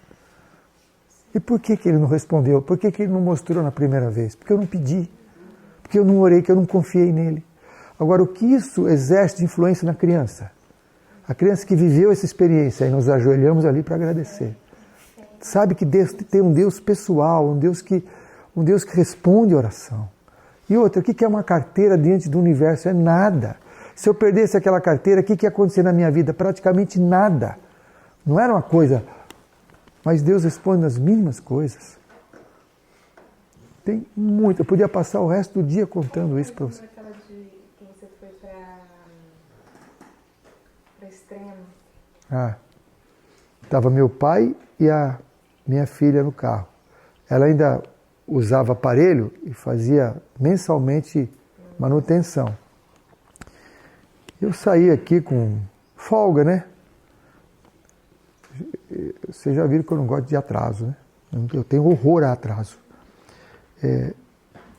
E por que ele não respondeu? Por que ele não mostrou na primeira vez? Porque eu não pedi. Porque eu não orei, que eu não confiei nele. Agora, o que isso exerce de influência na criança? A criança que viveu essa experiência, aí nós ajoelhamos ali para agradecer. Sabe que Deus tem um Deus pessoal, um Deus que responde a oração. E outra, o que é uma carteira diante do universo? É nada. Se eu perdesse aquela carteira, o que ia acontecer na minha vida? Praticamente nada. Não era uma coisa... Mas Deus responde nas mínimas coisas. Tem muito. Eu podia passar o resto do dia contando isso para você. Aquela que você foi para Extrema. Estava meu pai e a minha filha no carro. Ela ainda usava aparelho e fazia mensalmente manutenção. Eu saí aqui com folga, né? Vocês já viram que eu não gosto de atraso, né? Eu tenho horror a atraso.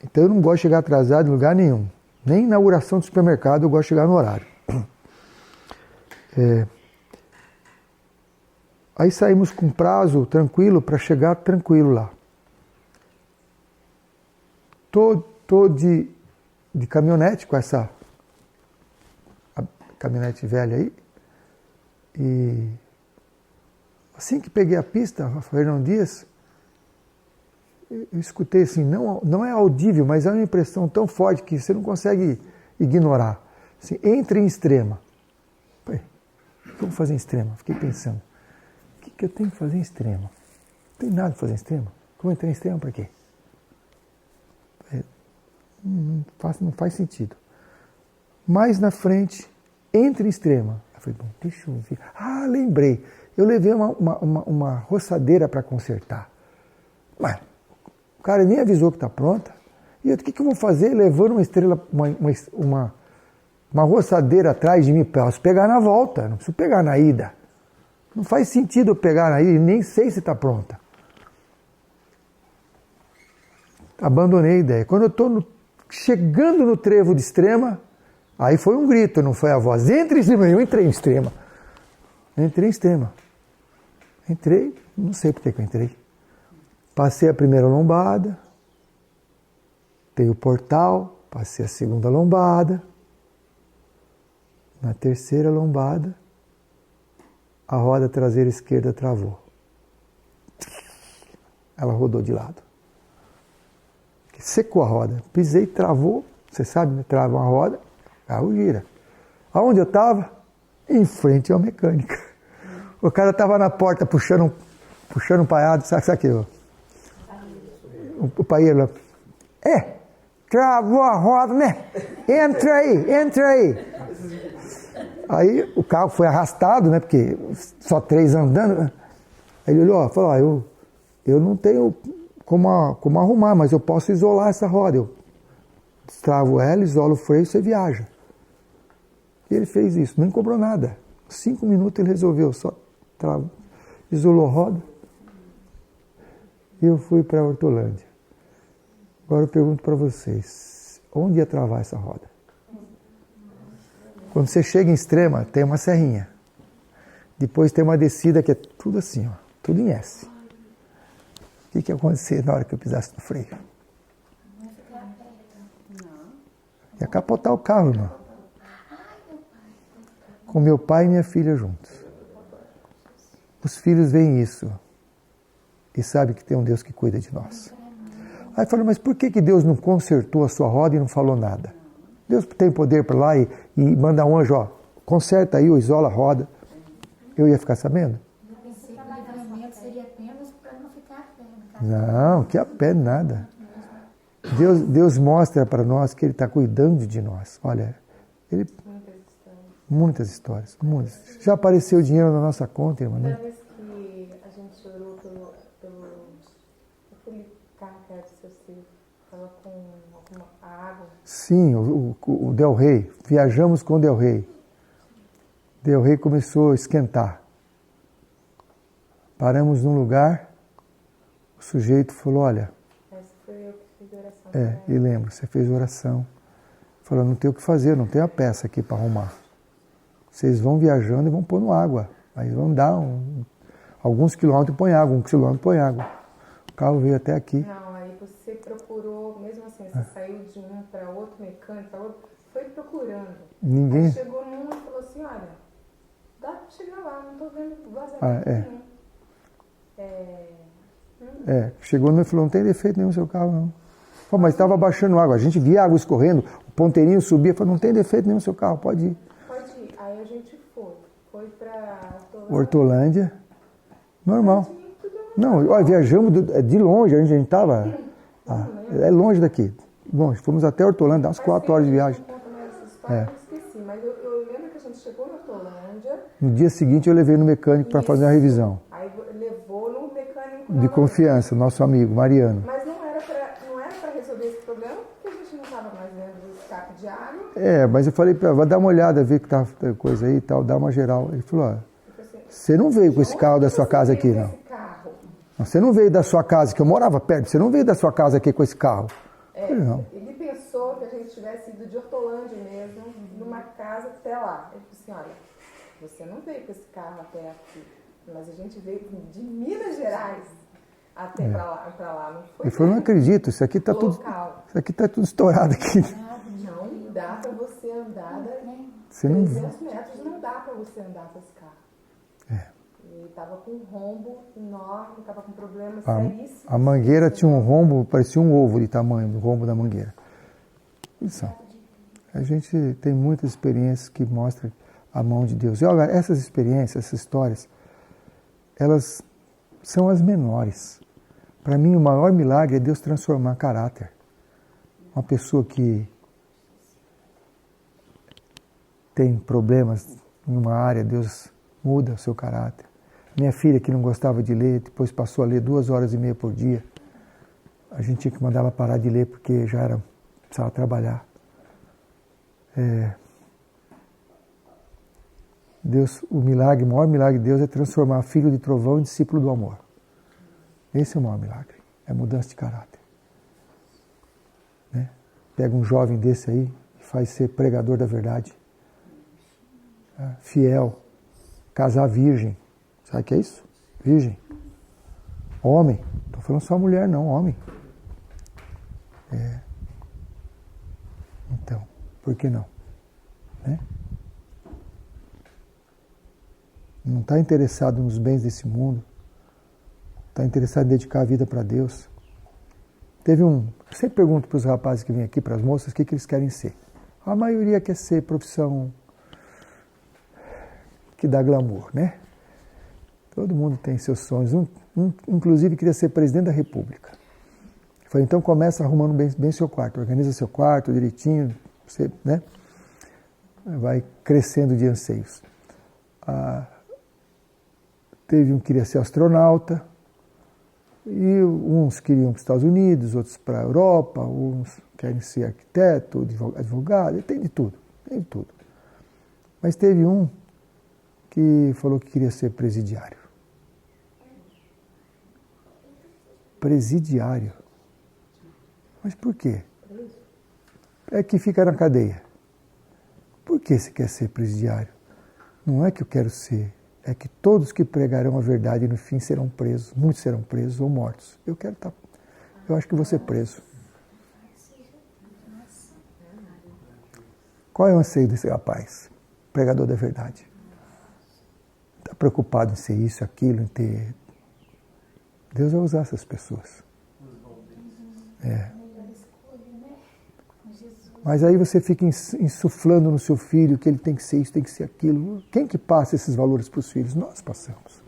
Então eu não gosto de chegar atrasado em lugar nenhum. Nem na inauguração do supermercado eu gosto de chegar no horário. Aí saímos com prazo tranquilo para chegar tranquilo lá. Tô de caminhonete com essa caminhonete velha aí. E assim que peguei a pista, Fernão Dias, eu escutei assim, não é audível, mas é uma impressão tão forte que você não consegue ignorar. Assim, entre em Extrema. Falei, o que eu vou fazer em Extrema? Fiquei pensando, o que eu tenho que fazer em Extrema? Não tem nada para fazer em Extrema. Como entrei em Extrema para quê? Não faz sentido. Mais na frente, entre em Extrema. Eu falei, bom, deixa eu ver. Lembrei. Eu levei uma roçadeira para consertar. Mas o cara nem avisou que está pronta. E eu, o que eu vou fazer levando uma roçadeira atrás de mim? Posso pegar na volta, não preciso pegar na ida. Não faz sentido eu pegar na ida e nem sei se está pronta. Abandonei a ideia. Quando eu estou chegando no trevo de Extrema, aí foi um grito, não foi a voz. Entre em Extrema. Eu entrei em Extrema. Entrei em Extrema. Entrei, não sei por que eu entrei. Passei a primeira lombada. Tem o portal, passei a segunda lombada. Na terceira lombada, a roda traseira esquerda travou. Ela rodou de lado. Secou a roda. Pisei, travou. Você sabe, né? Trava uma roda, o carro gira. Aonde eu estava? Em frente à mecânica. O cara estava na porta puxando um paiado, sabe aquilo? O paieiro lá. Travou a roda, né? Entra aí. Aí o carro foi arrastado, né? Porque só 3 andando. Aí ele olhou, falou, eu não tenho como arrumar, mas eu posso isolar essa roda. Eu destravo ela, isolo o freio e você viaja. E ele fez isso, nem cobrou nada. 5 minutos ele resolveu, só isolou a roda. E eu fui para Hortolândia. Agora eu pergunto para vocês, onde ia travar essa roda? Quando você chega em Extrema, tem uma serrinha. Depois tem uma descida que é tudo assim, ó, tudo em S. O que ia acontecer na hora que eu pisasse no freio? Ia capotar o carro, irmão. Com meu pai e minha filha juntos. Os filhos veem isso e sabem que tem um Deus que cuida de nós. Aí eu falei, mas por que Deus não consertou a sua roda e não falou nada? Deus tem poder para lá e manda um anjo, ó, conserta aí ou isola a roda. Eu ia ficar sabendo? Eu pensei que o livramento seria apenas para não ficar a pé. Não, que a pé nada. Deus mostra para nós que Ele está cuidando de nós. Olha, muitas histórias. Já apareceu dinheiro na nossa conta, irmã? Toda vez que a gente orou pelo aquele carro que era do seu filho, estava com alguma água. Sim, o Del Rey. Viajamos com o Del Rey. Del Rey começou a esquentar. Paramos num lugar, o sujeito falou, olha... Essa foi eu que fiz oração. E lembro, você fez oração. Falou, não tem o que fazer, não tem a peça aqui para arrumar. Vocês vão viajando e vão pôr no água. Aí vão dar alguns quilômetros e põe água, 1 quilômetro põe água. O carro veio até aqui. Não, aí você procurou, mesmo assim, você saiu de um para outro mecânico, foi procurando. Ninguém... Aí chegou num e falou assim, olha, dá para chegar lá, não estou vendo vazamento nenhum. Chegou no e falou, não tem defeito nenhum no seu carro, não. Pô, mas estava baixando água, a gente via água escorrendo, o ponteirinho subia, falou, não tem defeito nenhum no seu carro, pode ir. Pode ir. Aí a gente foi para Hortolândia, normal. Não, olha, viajamos de longe, a gente estava, é longe daqui, longe, fomos até Hortolândia, dá umas 4 horas de viagem. Eu esqueci, mas eu lembro que a gente chegou na Hortolândia. No dia seguinte eu levei no mecânico para fazer a revisão. Aí levou no mecânico De confiança, nosso amigo, Mariano. Mas não era para resolver esse problema, porque a gente não estava mais vendo o escape de água. Mas eu falei para ele, vai dar uma olhada, ver que tá coisa aí e tal, dá uma geral. Ele falou, você não veio com esse carro da sua casa aqui, não. Você não veio da sua casa, que eu morava perto, você não veio da sua casa aqui com esse carro. Eu falei, não. Ele pensou que a gente tivesse ido de Hortolândia mesmo, numa casa até lá. Ele disse assim, olha, você não veio com esse carro até aqui, mas a gente veio de Minas Gerais até para lá, não foi? Ele falou, não acredito, isso aqui tá tudo estourado aqui. Não dá para você andar, você não 300 metros não dá para você andar com esse carro. Ele estava com um rombo enorme, estava com problemas seríssimos. A mangueira tinha um rombo, parecia um ovo de tamanho, o rombo da mangueira. Isso. A gente tem muitas experiências que mostram a mão de Deus. E olha, essas experiências, essas histórias, elas são as menores. Para mim, o maior milagre é Deus transformar caráter. Uma pessoa que tem problemas em uma área, Deus muda o seu caráter. Minha filha, que não gostava de ler, depois passou a ler 2 horas e meia por dia. A gente tinha que mandar ela parar de ler porque precisava trabalhar. Deus, o maior milagre de Deus é transformar filho de trovão em discípulo do amor. Esse é o maior milagre, é mudança de caráter. Né? Pega um jovem desse aí e faz ser pregador da verdade. Fiel, casar virgem. Sabe o que é isso? Virgem. Homem. Não estou falando só mulher, não, homem. Por que não? Né? Não está interessado nos bens desse mundo. Está interessado em dedicar a vida para Deus. Eu sempre pergunto para os rapazes que vêm aqui, para as moças, o que eles querem ser. A maioria quer ser profissão que dá glamour, né? Todo mundo tem seus sonhos. Inclusive, queria ser presidente da República. Eu falei, então começa arrumando bem seu quarto. Organiza seu quarto direitinho. Você, né? Vai crescendo de anseios. Teve um que queria ser astronauta. E uns queriam para os Estados Unidos, outros para a Europa, uns querem ser arquiteto, advogado, tem de tudo. Mas teve um que falou que queria ser presidiário. Presidiário? Mas por quê? É que fica na cadeia. Por que você quer ser presidiário? Não é que eu quero ser, é que todos que pregarão a verdade no fim serão presos, muitos serão presos ou mortos. Eu acho que vou ser preso. Qual é o anseio desse rapaz? Pregador da verdade. Está preocupado em ser isso, aquilo, em ter... Deus vai usar essas pessoas. Mas aí você fica insuflando no seu filho que ele tem que ser isso, tem que ser aquilo. Quem que passa esses valores para os filhos? Nós passamos.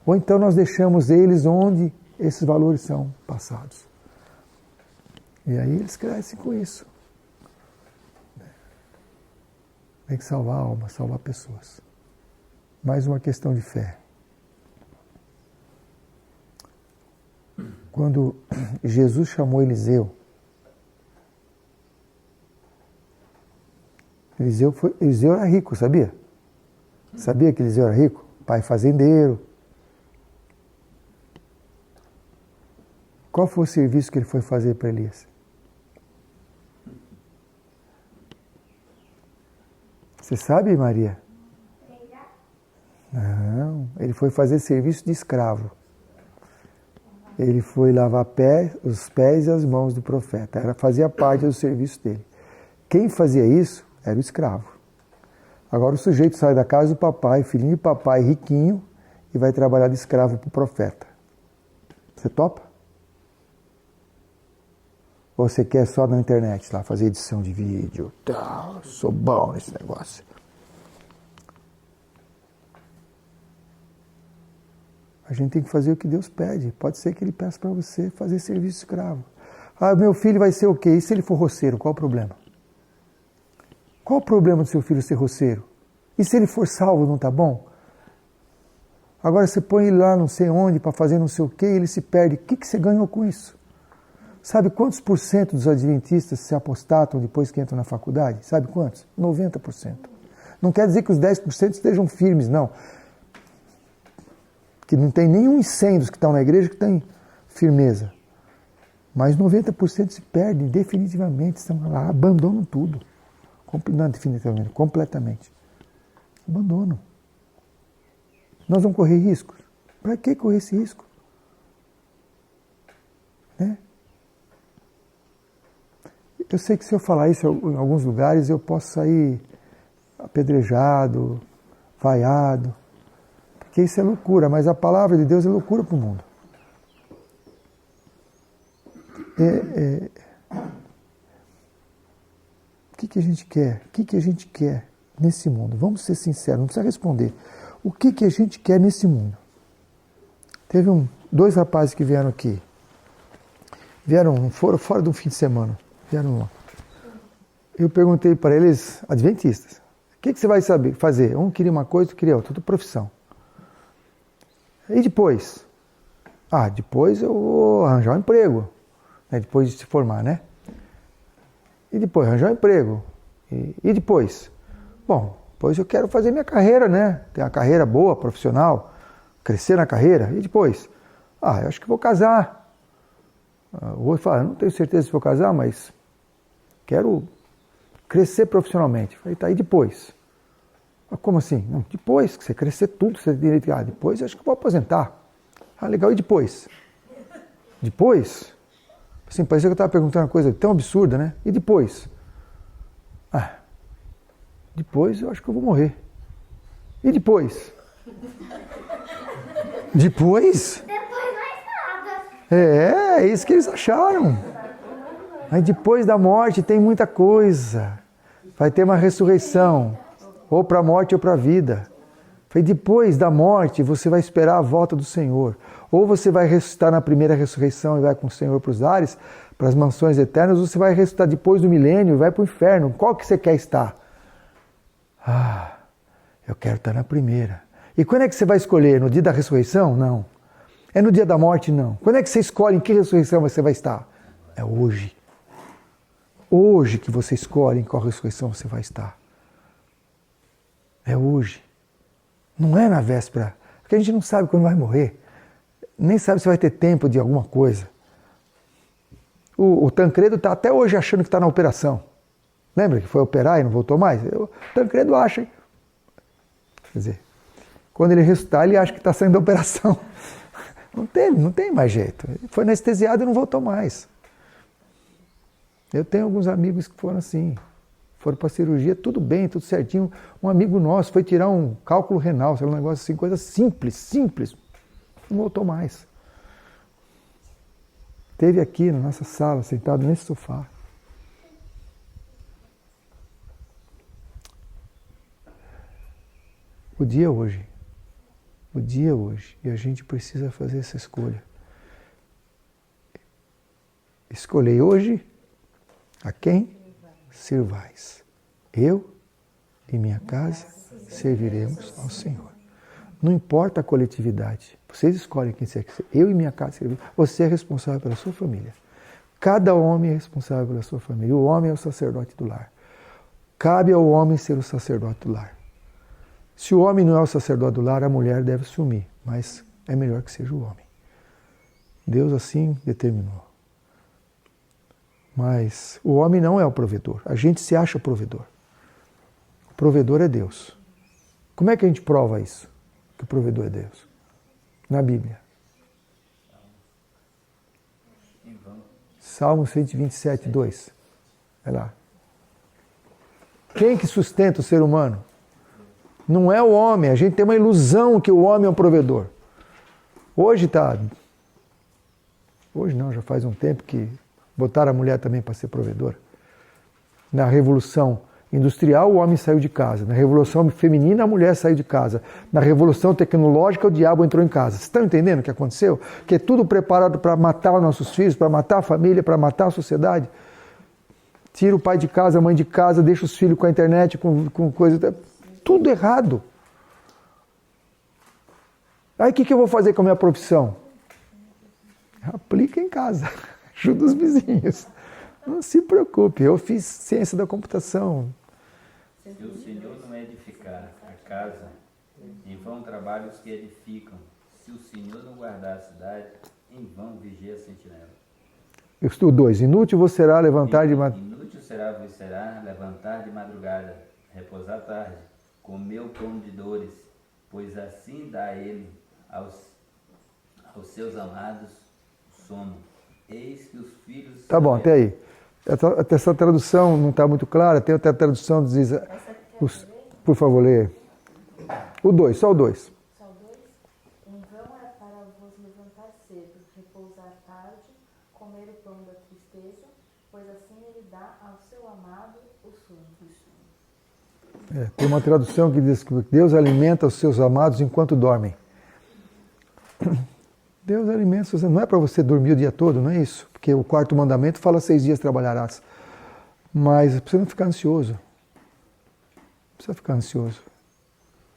Ou então nós deixamos eles onde esses valores são passados. E aí eles crescem com isso. Tem que salvar almas, salvar pessoas. Mais uma questão de fé. Quando Jesus chamou Eliseu era rico, sabia? Sabia que Eliseu era rico? Pai fazendeiro. Qual foi o serviço que ele foi fazer para Elias? Você sabe, Maria? Não, ele foi fazer serviço de escravo. Ele foi lavar os pés e as mãos do profeta. Fazia parte do serviço dele. Quem fazia isso era o escravo. Agora o sujeito sai da casa do papai, filhinho de papai, riquinho, e vai trabalhar de escravo para o profeta. Você topa? Ou você quer só na internet lá, fazer edição de vídeo? Sou bom nesse negócio. A gente tem que fazer o que Deus pede. Pode ser que Ele peça para você fazer serviço escravo. Meu filho vai ser o quê? E se ele for roceiro, qual o problema? Qual o problema do seu filho ser roceiro? E se ele for salvo, não está bom? Agora você põe ele lá não sei onde para fazer não sei o quê e ele se perde. O que você ganhou com isso? Sabe quantos por cento dos adventistas se apostatam depois que entram na faculdade? Sabe quantos? 90%. Não quer dizer que os 10% estejam firmes, não. Que não tem nenhum incêndio que estão na igreja que tem firmeza. Mas 90% se perdem definitivamente, estão lá, abandonam tudo. Não definitivamente, completamente. Abandonam. Nós vamos correr riscos? Para que correr esse risco? Né? Eu sei que se eu falar isso em alguns lugares, eu posso sair apedrejado, vaiado, porque isso é loucura, mas a palavra de Deus é loucura para o mundo. O que a gente quer? O que a gente quer nesse mundo? Vamos ser sinceros, não precisa responder. O que a gente quer nesse mundo? Teve dois rapazes que vieram aqui. Foram fora de um fim de semana. Vieram lá. Eu perguntei para eles, adventistas, o que você vai fazer? Um queria uma coisa, outro queria outra, tudo profissão. E depois? Depois eu vou arranjar um emprego. Depois de se formar, né? E depois arranjar um emprego. E depois? Bom, depois eu quero fazer minha carreira, né? Ter uma carreira boa, profissional, crescer na carreira. E depois? Eu acho que vou casar. O outro fala, não tenho certeza se vou casar, mas quero crescer profissionalmente. Falei, tá, e depois? Como assim? Não, depois que você crescer tudo, você tem direito. Depois eu acho que vou aposentar. Legal, e depois? Depois? Assim, parecia que eu estava perguntando uma coisa tão absurda, né? E depois? Depois eu acho que eu vou morrer. E depois? Depois? Depois mais nada. É isso que eles acharam. Aí depois da morte tem muita coisa. Vai ter uma ressurreição, ou para a morte ou para a vida. Foi depois da morte você vai esperar a volta do Senhor. Ou você vai ressuscitar na primeira ressurreição e vai com o Senhor para os ares, para as mansões eternas, ou você vai ressuscitar depois do milênio e vai para o inferno. Qual que você quer estar? Eu quero estar na primeira. E quando é que você vai escolher? No dia da ressurreição? Não. É no dia da morte? Não. Quando é que você escolhe em que ressurreição você vai estar? É hoje. Hoje que você escolhe em qual ressurreição você vai estar. É hoje. Não é na véspera. Porque a gente não sabe quando vai morrer. Nem sabe se vai ter tempo de alguma coisa. O Tancredo está até hoje achando que está na operação. Lembra que foi operar e não voltou mais? O Tancredo acha. Quer dizer, quando ele ressuscitar, ele acha que está saindo da operação. Não tem mais jeito. Ele foi anestesiado e não voltou mais. Eu tenho alguns amigos que foram assim. Foram para a cirurgia, tudo bem, tudo certinho. Um amigo nosso foi tirar um cálculo renal, um negócio assim, coisa simples. Não voltou mais. Esteve aqui na nossa sala, sentado nesse sofá. O dia é hoje. O dia é hoje. E a gente precisa fazer essa escolha. Escolhei hoje a quem servais. Eu e minha casa serviremos ao Senhor. Não importa a coletividade. Vocês escolhem quem você quer. Eu e minha casa serviremos. Você é responsável pela sua família. Cada homem é responsável pela sua família. O homem é o sacerdote do lar. Cabe ao homem ser o sacerdote do lar. Se o homem não é o sacerdote do lar, a mulher deve assumir. Mas é melhor que seja o homem. Deus assim determinou. Mas o homem não é o provedor. A gente se acha provedor. O provedor é Deus. Como é que a gente prova isso? Que o provedor é Deus? Na Bíblia. Salmo 127, 2. Vai lá. Quem que sustenta o ser humano? Não é o homem. A gente tem uma ilusão que o homem é um provedor. Hoje não, já faz um tempo que botaram a mulher também para ser provedora. Na Revolução Industrial, o homem saiu de casa. Na Revolução Feminina, a mulher saiu de casa. Na Revolução Tecnológica, o diabo entrou em casa. Vocês estão entendendo o que aconteceu? Que é tudo preparado para matar os nossos filhos, para matar a família, para matar a sociedade. Tira o pai de casa, a mãe de casa, deixa os filhos com a internet, com coisa... Tudo errado. Aí o que eu vou fazer com a minha profissão? Aplica em casa. Ajuda os vizinhos. Não se preocupe, eu fiz ciência da computação. Se o Senhor não edificar a casa, em vão trabalham os que edificam. Se o Senhor não guardar a cidade, em vão vigia a sentinela. Eu estudo 2. Inútil vos será levantar de madrugada. Inútil vos será levantar de madrugada, repousar tarde, comer o pão de dores, pois assim dá ele aos seus amados sono. Eis que os filhos... Tá bom, até aí. Essa tradução não está muito clara. Tem outra tradução que diz... Por favor, lê. O 2, só o 2. Só o 2? Em vão é para vos levantar cedo, repousar tarde, comer o pão da tristeza, pois assim ele dá ao seu amado o sono. Tem uma tradução que diz que Deus alimenta os seus amados enquanto dormem. Deus alimenta, não é para você dormir o dia todo, não é isso? Porque o 4º mandamento fala 6 dias trabalharás. Mas precisa não ficar ansioso. Precisa ficar ansioso.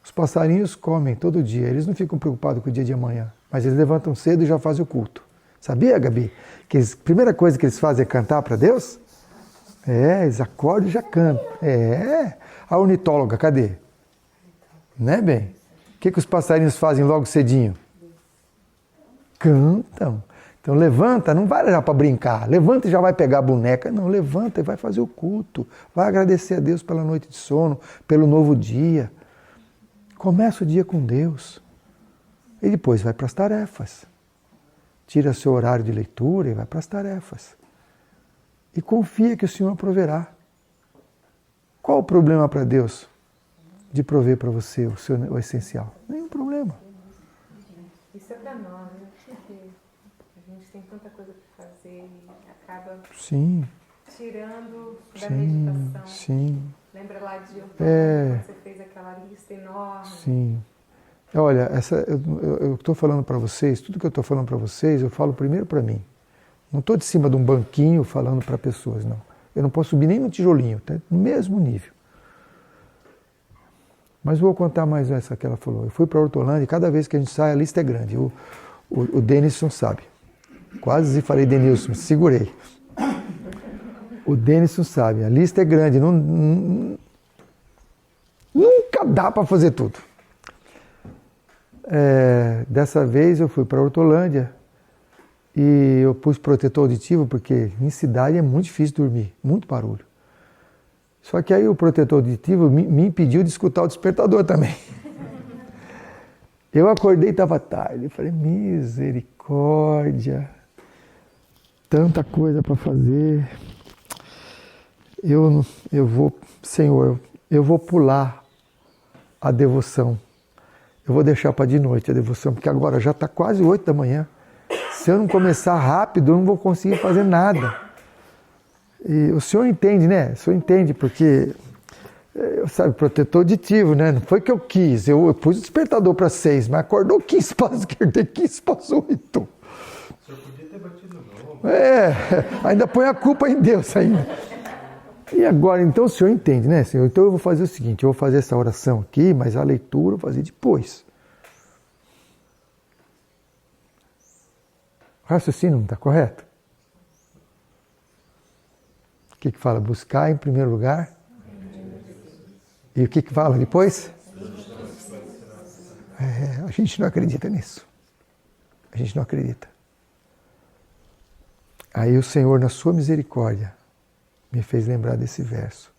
Os passarinhos comem todo dia, eles não ficam preocupados com o dia de amanhã. Mas eles levantam cedo e já fazem o culto. Sabia, Gabi? Que a primeira coisa que eles fazem é cantar para Deus? Eles acordam e já cantam. A ornitóloga, cadê? Né, bem? O que os passarinhos fazem logo cedinho? Cantam. Então levanta, não vai já para brincar. Levanta e já vai pegar a boneca. Não, levanta e vai fazer o culto. Vai agradecer a Deus pela noite de sono, pelo novo dia. Começa o dia com Deus. E depois vai para as tarefas. Tira seu horário de leitura e vai para as tarefas. e confia que o Senhor proverá. Qual o problema para Deus de prover para você o essencial? Nenhum problema. Isso é para nós, né? Porque a gente tem tanta coisa para fazer e acaba Sim, tirando da sim, meditação. sim. Lembra lá de ontem, É. quando você fez aquela lista enorme? Sim. Olha, eu estou falando para vocês, tudo que eu estou falando para vocês, eu falo primeiro para mim. Não estou de cima de um banquinho falando para pessoas, não. Eu não posso subir nem no tijolinho, tá? No mesmo nível. Mas vou contar mais essa que ela falou. Eu fui para Hortolândia e cada vez que a gente sai, a lista é grande. O Denison sabe. Quase falei Denilson, segurei. O Denison sabe, a lista é grande. Nunca dá para fazer tudo. Dessa vez eu fui para Hortolândia e eu pus protetor auditivo porque em cidade é muito difícil dormir, muito barulho. Só que aí o protetor auditivo me impediu de escutar o despertador também. Eu acordei e estava tarde, falei, misericórdia, tanta coisa para fazer. Eu vou, Senhor, eu vou pular a devoção. Eu vou deixar para de noite a devoção, porque agora já está quase 8 da manhã. Se eu não começar rápido, eu não vou conseguir fazer nada. E o senhor entende, né? O senhor entende, porque, sabe, protetor auditivo, né? Não foi que eu quis. Eu pus o despertador para 6, mas acordou 15 para 8. O senhor podia ter batido novo. Ainda põe a culpa em Deus ainda. E agora, então, o senhor entende, né, senhor? Então eu vou fazer o seguinte, eu vou fazer essa oração aqui, mas a leitura eu vou fazer depois. O raciocínio não está correto? O que fala? Buscar em primeiro lugar. E o que fala depois? A gente não acredita nisso. A gente não acredita. Aí o Senhor, na sua misericórdia, me fez lembrar desse verso.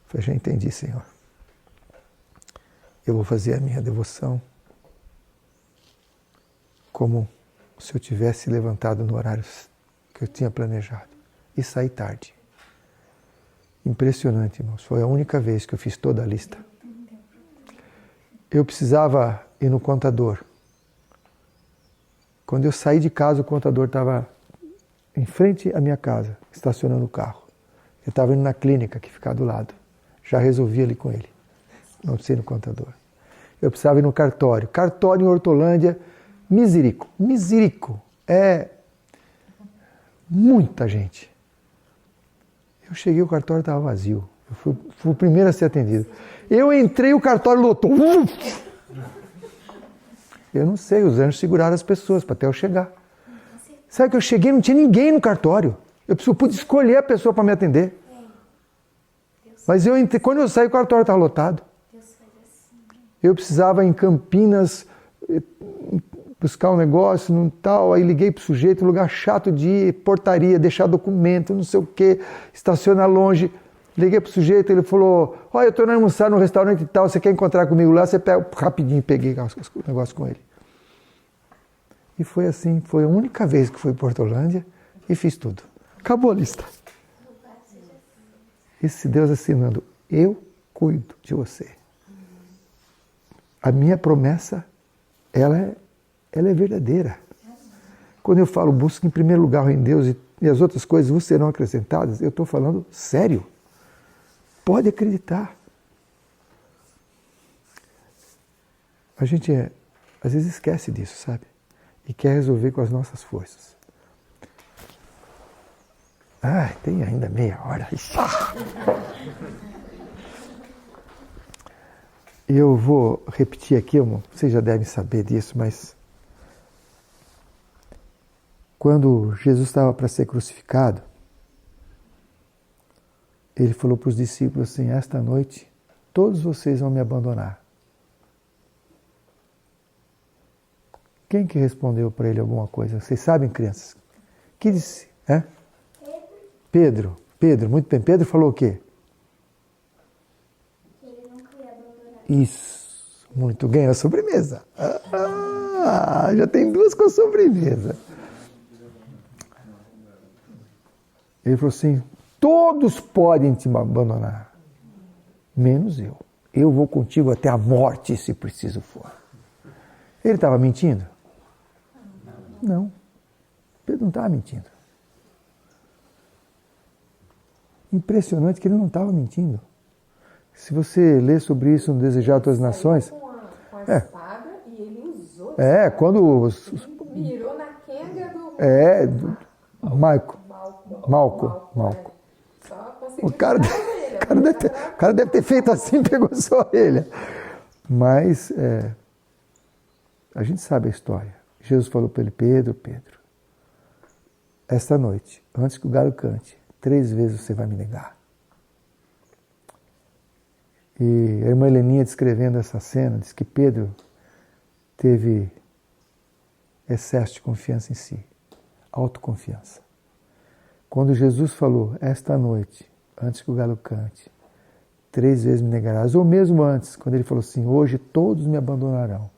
Eu falei, já entendi, Senhor. Eu vou fazer a minha devoção como se eu tivesse levantado no horário que eu tinha planejado e saí tarde. Impressionante, irmãos. Foi a única vez que eu fiz toda a lista. Eu precisava ir no contador. Quando eu saí de casa, o contador estava em frente à minha casa, estacionando o carro. Eu estava indo na clínica que fica do lado. Já resolvi ali com ele. Não precisei ir no contador. Eu precisava ir no cartório. Cartório em Hortolândia, miserico. Miserico. É muita gente. Eu cheguei, o cartório estava vazio. Eu fui o primeiro a ser atendido. Eu entrei, o cartório lotou. Eu não sei, os anjos seguraram as pessoas para até eu chegar. Sabe que eu cheguei, não tinha ninguém no cartório. Eu pude escolher a pessoa para me atender. Mas quando eu saí, o cartório estava lotado. Eu precisava ir em Campinas buscar um negócio, não tal, aí liguei para o sujeito, lugar chato de ir, portaria, deixar documento, não sei o quê, estacionar longe. Liguei para o sujeito, ele falou, olha, eu estou indo almoçar no restaurante e tal, você quer encontrar comigo lá? Você pega, rapidinho peguei o negócio com ele. E foi assim, foi a única vez que fui para Hortolândia e fiz tudo. Acabou a lista. Esse Deus assinando, eu cuido de você. A minha promessa, ela é verdadeira. Quando eu falo, busque em primeiro lugar em Deus e as outras coisas vos serão acrescentadas, eu estou falando sério. Pode acreditar. A gente às vezes esquece disso, sabe? E quer resolver com as nossas forças. Tem ainda meia hora. Eu vou repetir aqui, vocês já devem saber disso, mas quando Jesus estava para ser crucificado, ele falou para os discípulos assim, esta noite todos vocês vão me abandonar. Quem que respondeu para ele alguma coisa? Vocês sabem, crianças? Que disse? Pedro, muito bem. Pedro falou o quê? Ele nunca ia abandonar. Isso, muito ganha a sobremesa. Já tem duas com sobremesa. Ele falou assim, todos podem te abandonar, menos eu. Eu vou contigo até a morte, se preciso for. Ele estava mentindo? Não. Pedro não estava mentindo. Impressionante que ele não estava mentindo. Se você ler sobre isso no Desejar Todas as Nações... Com a É. espada e ele usou. Quando... Mirou na quenga do... Malco. Só conseguiu O cara tirar a orelha. o cara deve ter feito assim, pegou só a orelha. Mas a gente sabe a história. Jesus falou para ele, Pedro, esta noite, antes que o galo cante, 3 vezes você vai me negar. E a irmã Heleninha, descrevendo essa cena, diz que Pedro teve excesso de confiança em si, autoconfiança. Quando Jesus falou, esta noite, antes que o galo cante, 3 vezes me negarás, ou mesmo antes, quando ele falou assim, hoje todos me abandonarão,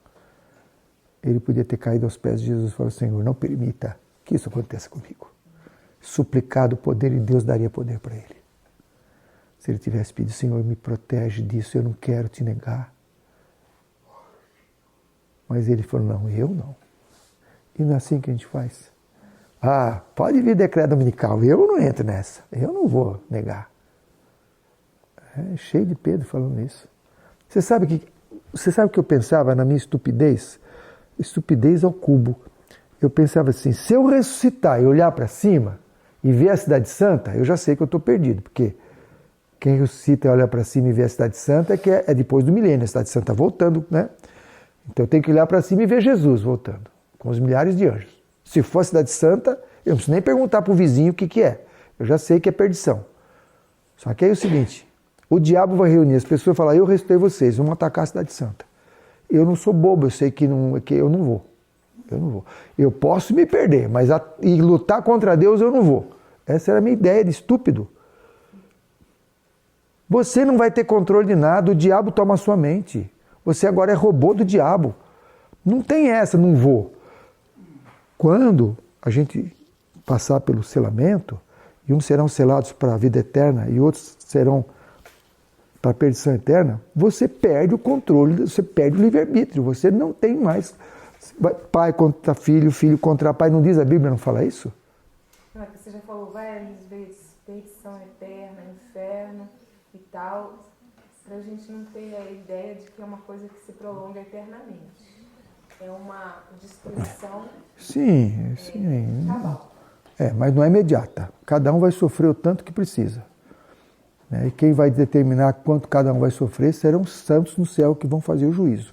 ele podia ter caído aos pés de Jesus e falou, Senhor, não permita que isso aconteça comigo. Suplicado o poder e Deus daria poder para ele. Se ele tivesse pedido, Senhor, me protege disso, eu não quero te negar. Mas ele falou, não, eu não. E não é assim que a gente faz. Pode vir decreto dominical, eu não entro nessa, eu não vou negar. É cheio de Pedro falando isso. Você sabe o que eu pensava na minha estupidez? Estupidez ao cubo. Eu pensava assim, se eu ressuscitar e olhar para cima e ver a Cidade Santa, eu já sei que eu estou perdido, porque quem ressuscita e olha para cima e vê a Cidade Santa é depois do milênio, a Cidade Santa voltando, né? Então eu tenho que olhar para cima e ver Jesus voltando, com os milhares de anjos. Se for a Cidade Santa, eu não preciso nem perguntar para o vizinho o que é. Eu já sei que é perdição. Só que aí é o seguinte, o diabo vai reunir as pessoas e falar, eu ressuscitei vocês, vamos atacar a Cidade Santa. Eu não sou bobo, eu sei que eu não vou. Eu não vou. Eu posso me perder, mas e lutar contra Deus eu não vou. Essa era a minha ideia de estúpido. Você não vai ter controle de nada, o diabo toma a sua mente. Você agora é robô do diabo. Não tem essa, não vou. Quando a gente passar pelo selamento, e uns serão selados para a vida eterna e outros serão para a perdição eterna, você perde o controle, você perde o livre-arbítrio, você não tem mais pai contra filho, filho contra pai, não diz a Bíblia, não fala isso? Não, é que você já falou várias vezes, perdição eterna, inferno e tal, para a gente não ter a ideia de que é uma coisa que se prolonga eternamente. É uma destruição. Sim. Mas não é imediata. Cada um vai sofrer o tanto que precisa. E quem vai determinar quanto cada um vai sofrer serão os santos no céu que vão fazer o juízo.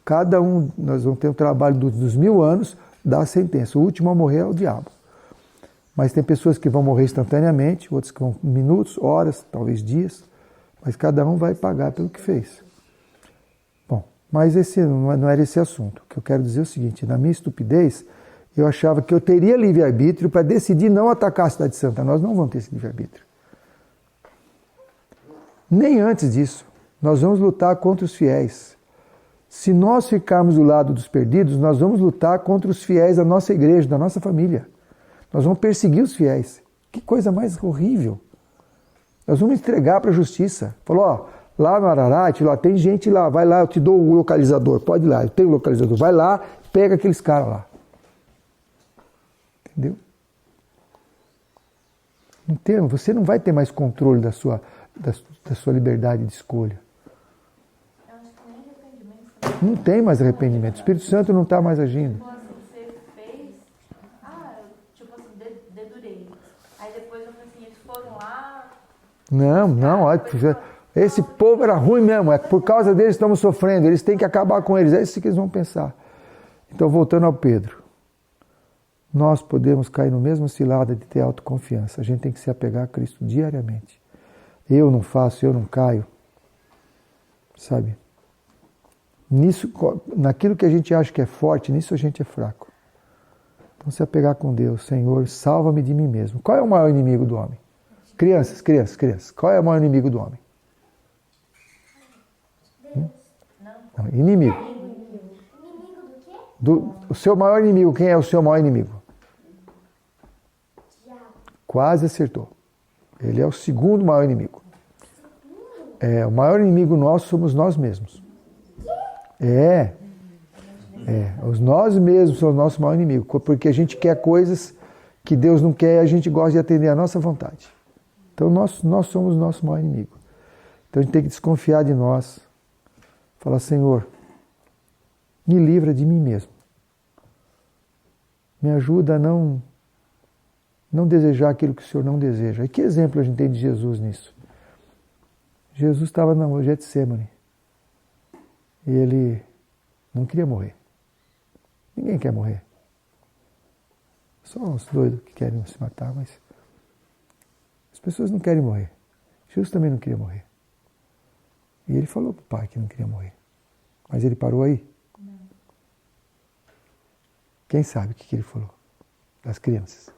Cada um, nós vamos ter um trabalho dos 1000 anos da sentença. O último a morrer é o diabo. Mas tem pessoas que vão morrer instantaneamente, outros que vão minutos, horas, talvez dias. Mas cada um vai pagar pelo que fez. Bom, mas esse não era esse assunto. O que eu quero dizer é o seguinte, na minha estupidez, eu achava que eu teria livre-arbítrio para decidir não atacar a Cidade Santa. Nós não vamos ter esse livre-arbítrio. Nem antes disso. Nós vamos lutar contra os fiéis. Se nós ficarmos do lado dos perdidos, nós vamos lutar contra os fiéis da nossa igreja, da nossa família. Nós vamos perseguir os fiéis. Que coisa mais horrível. Nós vamos entregar para a justiça. Falou, lá no Ararat, lá tem gente lá, vai lá, eu te dou o localizador, pode ir lá, eu tenho o localizador, vai lá, pega aqueles caras lá. Entendeu? Você não vai ter mais controle da sua liberdade de escolha. Não tem mais arrependimento. O Espírito Santo não está mais agindo. Você fez, tipo assim, dedurei. Aí depois eu falei assim, eles foram lá. Não, olha, esse povo era ruim mesmo, é por causa deles estamos sofrendo, eles têm que acabar com eles, é isso que eles vão pensar. Então, voltando ao Pedro, nós podemos cair no mesmo cilada de ter autoconfiança, a gente tem que se apegar a Cristo diariamente. Eu não faço, eu não caio, sabe? Nisso, naquilo que a gente acha que é forte, nisso a gente é fraco. Então, se apegar com Deus, Senhor, salva-me de mim mesmo. Qual é o maior inimigo do homem? Crianças. Qual é o maior inimigo do homem? Não, inimigo. Inimigo do quê? O seu maior inimigo, quem é o seu maior inimigo? Diabo. Quase acertou. Ele é o segundo maior inimigo. O maior inimigo nosso somos nós mesmos. Nós mesmos somos o nosso maior inimigo, porque a gente quer coisas que Deus não quer e a gente gosta de atender a nossa vontade. Então nós somos o nosso maior inimigo. Então a gente tem que desconfiar de nós. Falar, Senhor, me livra de mim mesmo. Me ajuda a não desejar aquilo que o Senhor não deseja. E que exemplo a gente tem de Jesus nisso? Jesus estava no Getsemane e ele não queria morrer. Ninguém quer morrer. Só os doidos que querem se matar, mas as pessoas não querem morrer. Jesus também não queria morrer. E ele falou para o pai que não queria morrer. Mas ele parou aí? Não. Quem sabe o que ele falou? Das crianças.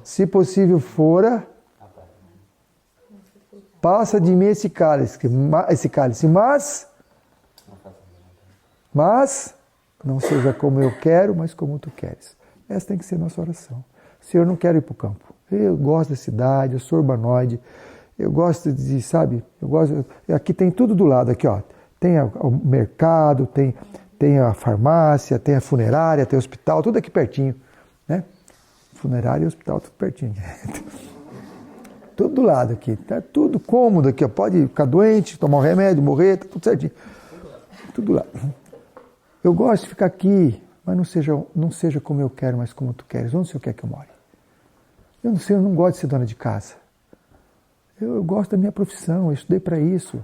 Se possível fora, passa de mim esse cálice, mas não seja como eu quero, mas como tu queres. Essa tem que ser a nossa oração. Senhor, eu não quero ir para o campo. Eu gosto da cidade, eu sou urbanoide, eu gosto de, aqui tem tudo do lado, aqui ó, tem o mercado, tem a farmácia, tem a funerária, tem o hospital, tudo aqui pertinho, né? Funerária e hospital, tudo pertinho. Tudo do lado aqui, tá tudo cômodo aqui, ó. Pode ficar doente, tomar um remédio, morrer, tá tudo certinho. Tudo do lado. Eu gosto de ficar aqui, mas não seja como eu quero, mas como tu queres. Onde o Senhor quer que eu more? Eu não gosto de ser dona de casa. Eu gosto da minha profissão, eu estudei para isso.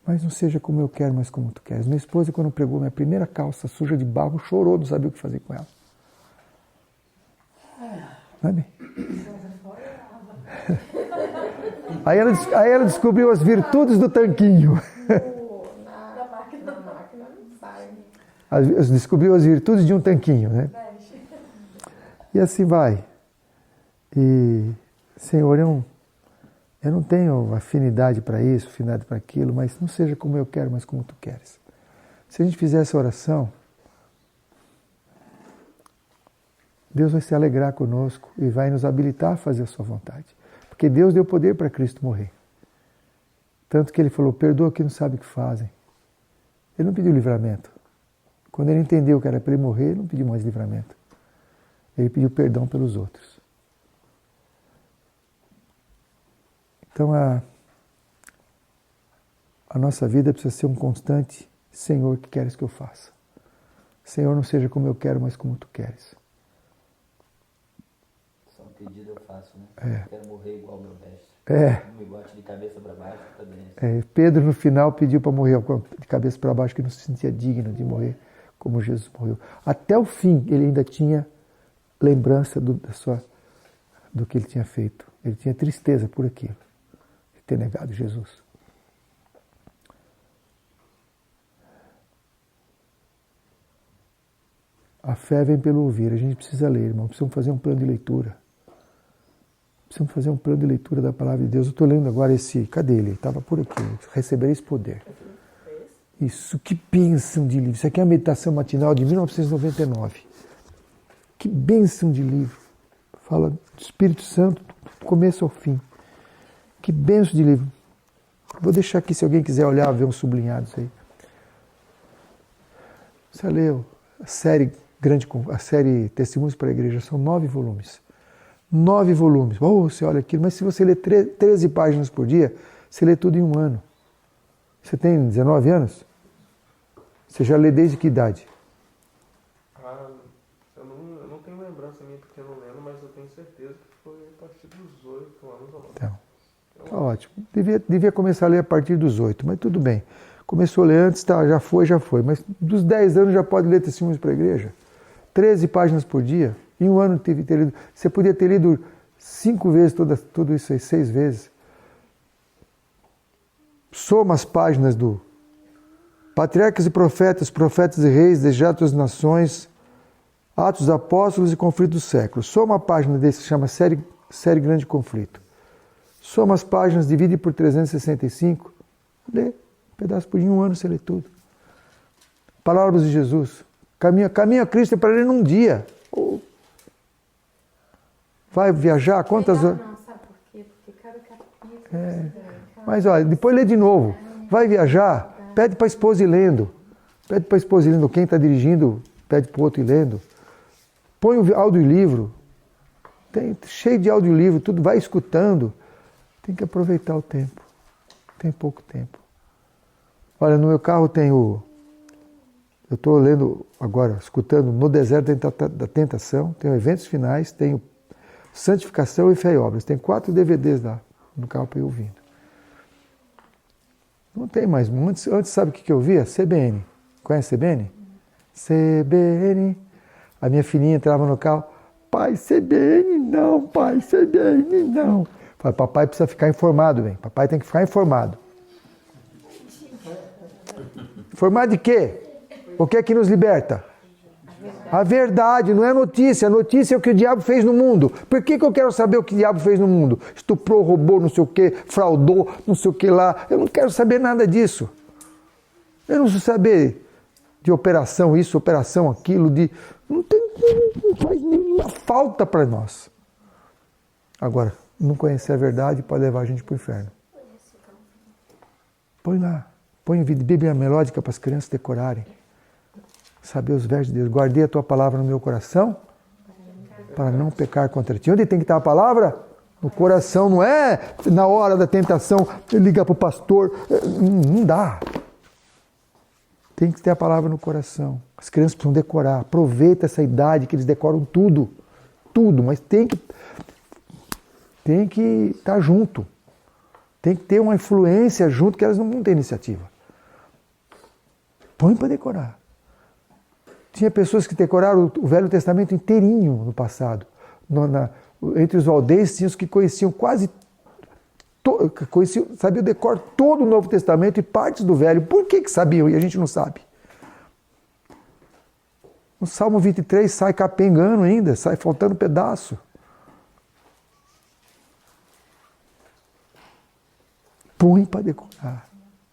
Mas não seja como eu quero, mas como tu queres. Minha esposa, quando pregou minha primeira calça suja de barro, chorou, não sabia o que fazer com ela. Sabe? Aí ela descobriu as virtudes do tanquinho. Na máquina não sai. Descobriu as virtudes de um tanquinho, né? E assim vai. E, Senhor, eu não tenho afinidade para isso, afinidade para aquilo, mas não seja como eu quero, mas como tu queres. Se a gente fizer essa oração, Deus vai se alegrar conosco e vai nos habilitar a fazer a sua vontade. Porque Deus deu poder para Cristo morrer. Tanto que ele falou, perdoa que não sabe o que fazem. Ele não pediu livramento. Quando ele entendeu que era para ele morrer, ele não pediu mais livramento. Ele pediu perdão pelos outros. Então a nossa vida precisa ser um constante, Senhor, que queres que eu faça? Senhor, não seja como eu quero, mas como tu queres. Só um pedido eu faço, né? É. Quero morrer igual meu mestre. Não me bote de cabeça para baixo, tá bem. Pedro no final pediu para morrer de cabeça para baixo, que não se sentia digno de morrer como Jesus morreu. Até o fim ele ainda tinha lembrança do que ele tinha feito. Ele tinha tristeza por aquilo, de ter negado Jesus. A fé vem pelo ouvir. A gente precisa ler, irmão. Precisamos fazer um plano de leitura. Precisamos fazer um plano de leitura da palavra de Deus. Eu estou lendo agora cadê ele? Estava por aqui. Recebereis poder. Isso, que bênção de livro. Isso aqui é a meditação matinal de 1999. Que bênção de livro. Fala do Espírito Santo do começo ao fim. Que bênção de livro. Vou deixar aqui se alguém quiser olhar, ver uns sublinhados aí. Você leu a série Testemunhos para a Igreja, são 9 volumes. 9 volumes. Você olha aquilo, mas se você lê 13 páginas por dia, você lê tudo em um ano. Você tem 19 anos? Você já lê desde que idade? Eu não tenho lembrança minha porque eu não lembro, mas eu tenho certeza que foi a partir dos 8 anos ou mais. Então, tá ótimo. Devia começar a ler a partir dos 8, mas tudo bem. Começou a ler antes, tá, já foi. Mas dos 10 anos já pode ler Testemunhos para a Igreja. 13 páginas por dia. Em um ano ter lido. Você podia ter lido 5 vezes tudo isso aí, 6 vezes. Soma as páginas do Patriarcas e Profetas, Profetas e Reis, Desejados das Nações, Atos dos Apóstolos e Conflito do Século. Soma a página desse que se chama série Grande Conflito. Soma as páginas, divide por 365, lê. Um pedaço por dia, em um ano você lê tudo. Palavras de Jesus. Caminho a Cristo é para ler num dia. Vai viajar? Quantas horas? Não, sabe por quê? Porque cada capítulo... Mas olha, depois lê de novo. Vai viajar? Pede para a esposa ir lendo. Pede para a esposa ir lendo. Quem está dirigindo, pede para o outro ir lendo. Põe o audiolivro. Tem cheio de audiolivro, tudo. Vai escutando. Tem que aproveitar o tempo. Tem pouco tempo. Olha, no meu carro tem o... Eu estou lendo agora, escutando No Deserto da Tentação. Tem Eventos Finais, tem Santificação e Fé e Obras. Tem 4 DVDs lá no carro para ir ouvindo. Não tem mais. Antes sabe o que eu via? CBN. Conhece CBN? CBN. A minha filhinha entrava no carro. Pai, CBN não, pai, CBN não. Falei, papai precisa ficar informado, bem. Papai tem que ficar informado. Informado de quê? O que é que nos liberta? A verdade, não é notícia. A notícia é o que o diabo fez no mundo. Por que eu quero saber o que o diabo fez no mundo? Estuprou, roubou, não sei o que, fraudou, não sei o que lá. Eu não quero saber nada disso. Eu não preciso saber de operação isso, operação aquilo, não faz nenhuma falta para nós. Agora, não conhecer a verdade pode levar a gente para o inferno. Põe lá. Põe Bíblia melódica para as crianças decorarem. Saber os versos de Deus. Guardei a tua palavra no meu coração para não pecar contra ti. Onde tem que estar a palavra? No coração, não é na hora da tentação, ligar para o pastor. Não dá. Tem que ter a palavra no coração. As crianças precisam decorar. Aproveita essa idade que eles decoram tudo. Tudo, mas tem que estar junto. Tem que ter uma influência junto, que elas não têm iniciativa. Põe para decorar. Tinha pessoas que decoraram o Velho Testamento inteirinho no passado. Entre os valdenses tinha os que conheciam sabiam decor todo o Novo Testamento e partes do Velho. Por que sabiam e a gente não sabe? No Salmo 23 sai capengando ainda, sai faltando pedaço. Põe para decorar.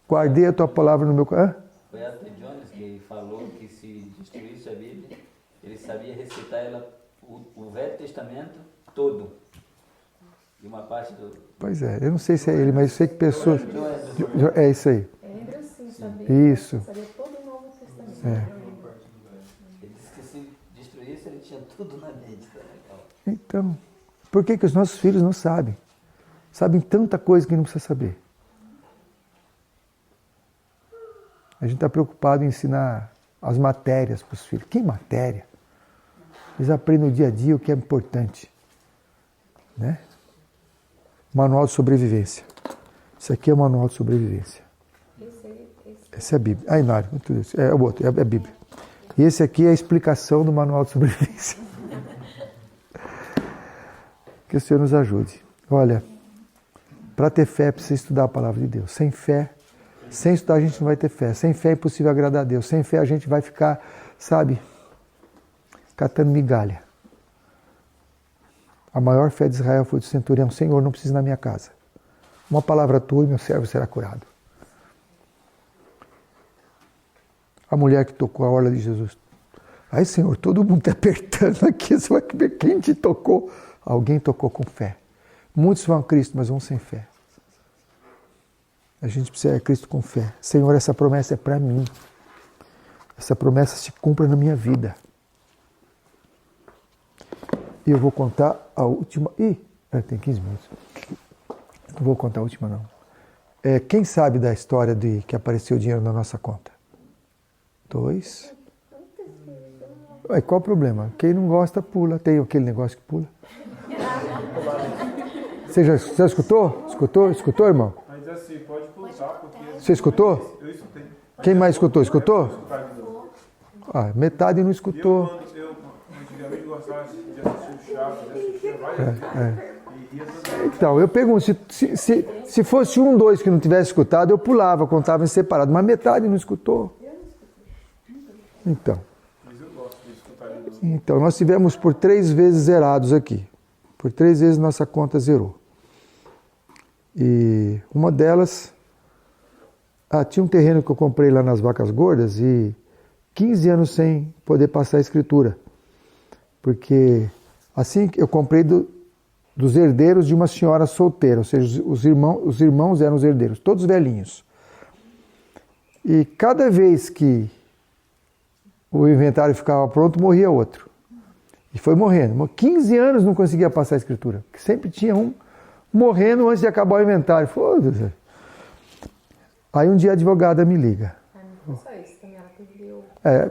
Guardei a tua palavra no meu coração. Foi Arthur Jones que falou que se destruísse a Bíblia, ele sabia recitar ela, o Velho Testamento todo. E uma parte do... Pois é, eu não sei se é ele, mas eu sei que pessoas... É isso aí. Lembra sim, sabia? Isso. Sabia todo o Novo Testamento. Ele disse que se destruísse, ele tinha tudo na mente. Então, por que os nossos filhos não sabem? Sabem tanta coisa que não precisa saber. A gente está preocupado em ensinar as matérias para os filhos. Que matéria? Eles aprendem no dia a dia o que é importante. Né? Manual de sobrevivência. Isso aqui é o manual de sobrevivência. Esse é a Bíblia. Ah, Inário, é o outro, é a Bíblia. E esse aqui é a explicação do manual de sobrevivência. Que o Senhor nos ajude. Olha, para ter fé precisa estudar a palavra de Deus. Sem fé, sem estudar a gente não vai ter fé. Sem fé é impossível agradar a Deus. Sem fé a gente vai ficar, sabe, catando migalha. A maior fé de Israel foi do centurião: Senhor, não precisa ir na minha casa. Uma palavra tua e meu servo será curado. A mulher que tocou a orla de Jesus. Ai, Senhor, todo mundo está apertando aqui. Você vai ver quem te tocou. Alguém tocou com fé. Muitos vão a Cristo, mas vão sem fé. A gente precisa ir a Cristo com fé. Senhor, essa promessa é para mim. Essa promessa se cumpra na minha vida. E eu vou contar a última... tem 15 minutos. Não vou contar a última, não. Quem sabe da história de que apareceu dinheiro na nossa conta? 2. Qual o problema? Quem não gosta, pula. Tem aquele negócio que pula. Você já escutou? Escutou, irmão? Mas assim, pode pulsar, porque... Você escutou? Eu escutei. Quem mais escutou? Escutou? Metade não escutou. Eu antigamente gostava de assistir o Chaves, assistia várias vezes. Então, eu pergunto, se fosse 1, 2 que não tivesse escutado, eu pulava, contava em separado, mas metade não escutou. Então. Mas eu gosto de escutar de novo. Então, nós tivemos por 3 vezes zerados aqui. Por 3 vezes nossa conta zerou. E uma delas... tinha um terreno que eu comprei lá nas Vacas Gordas e 15 anos sem poder passar a escritura. Porque assim eu comprei dos herdeiros de uma senhora solteira, ou seja, os irmãos eram os herdeiros, todos velhinhos. E cada vez que o inventário ficava pronto, morria outro. E foi morrendo. 15 anos não conseguia passar a escritura, porque sempre tinha um morrendo antes de acabar o inventário. Foda-se. Aí um dia a advogada me liga. Não foi só isso, também ela perdeu.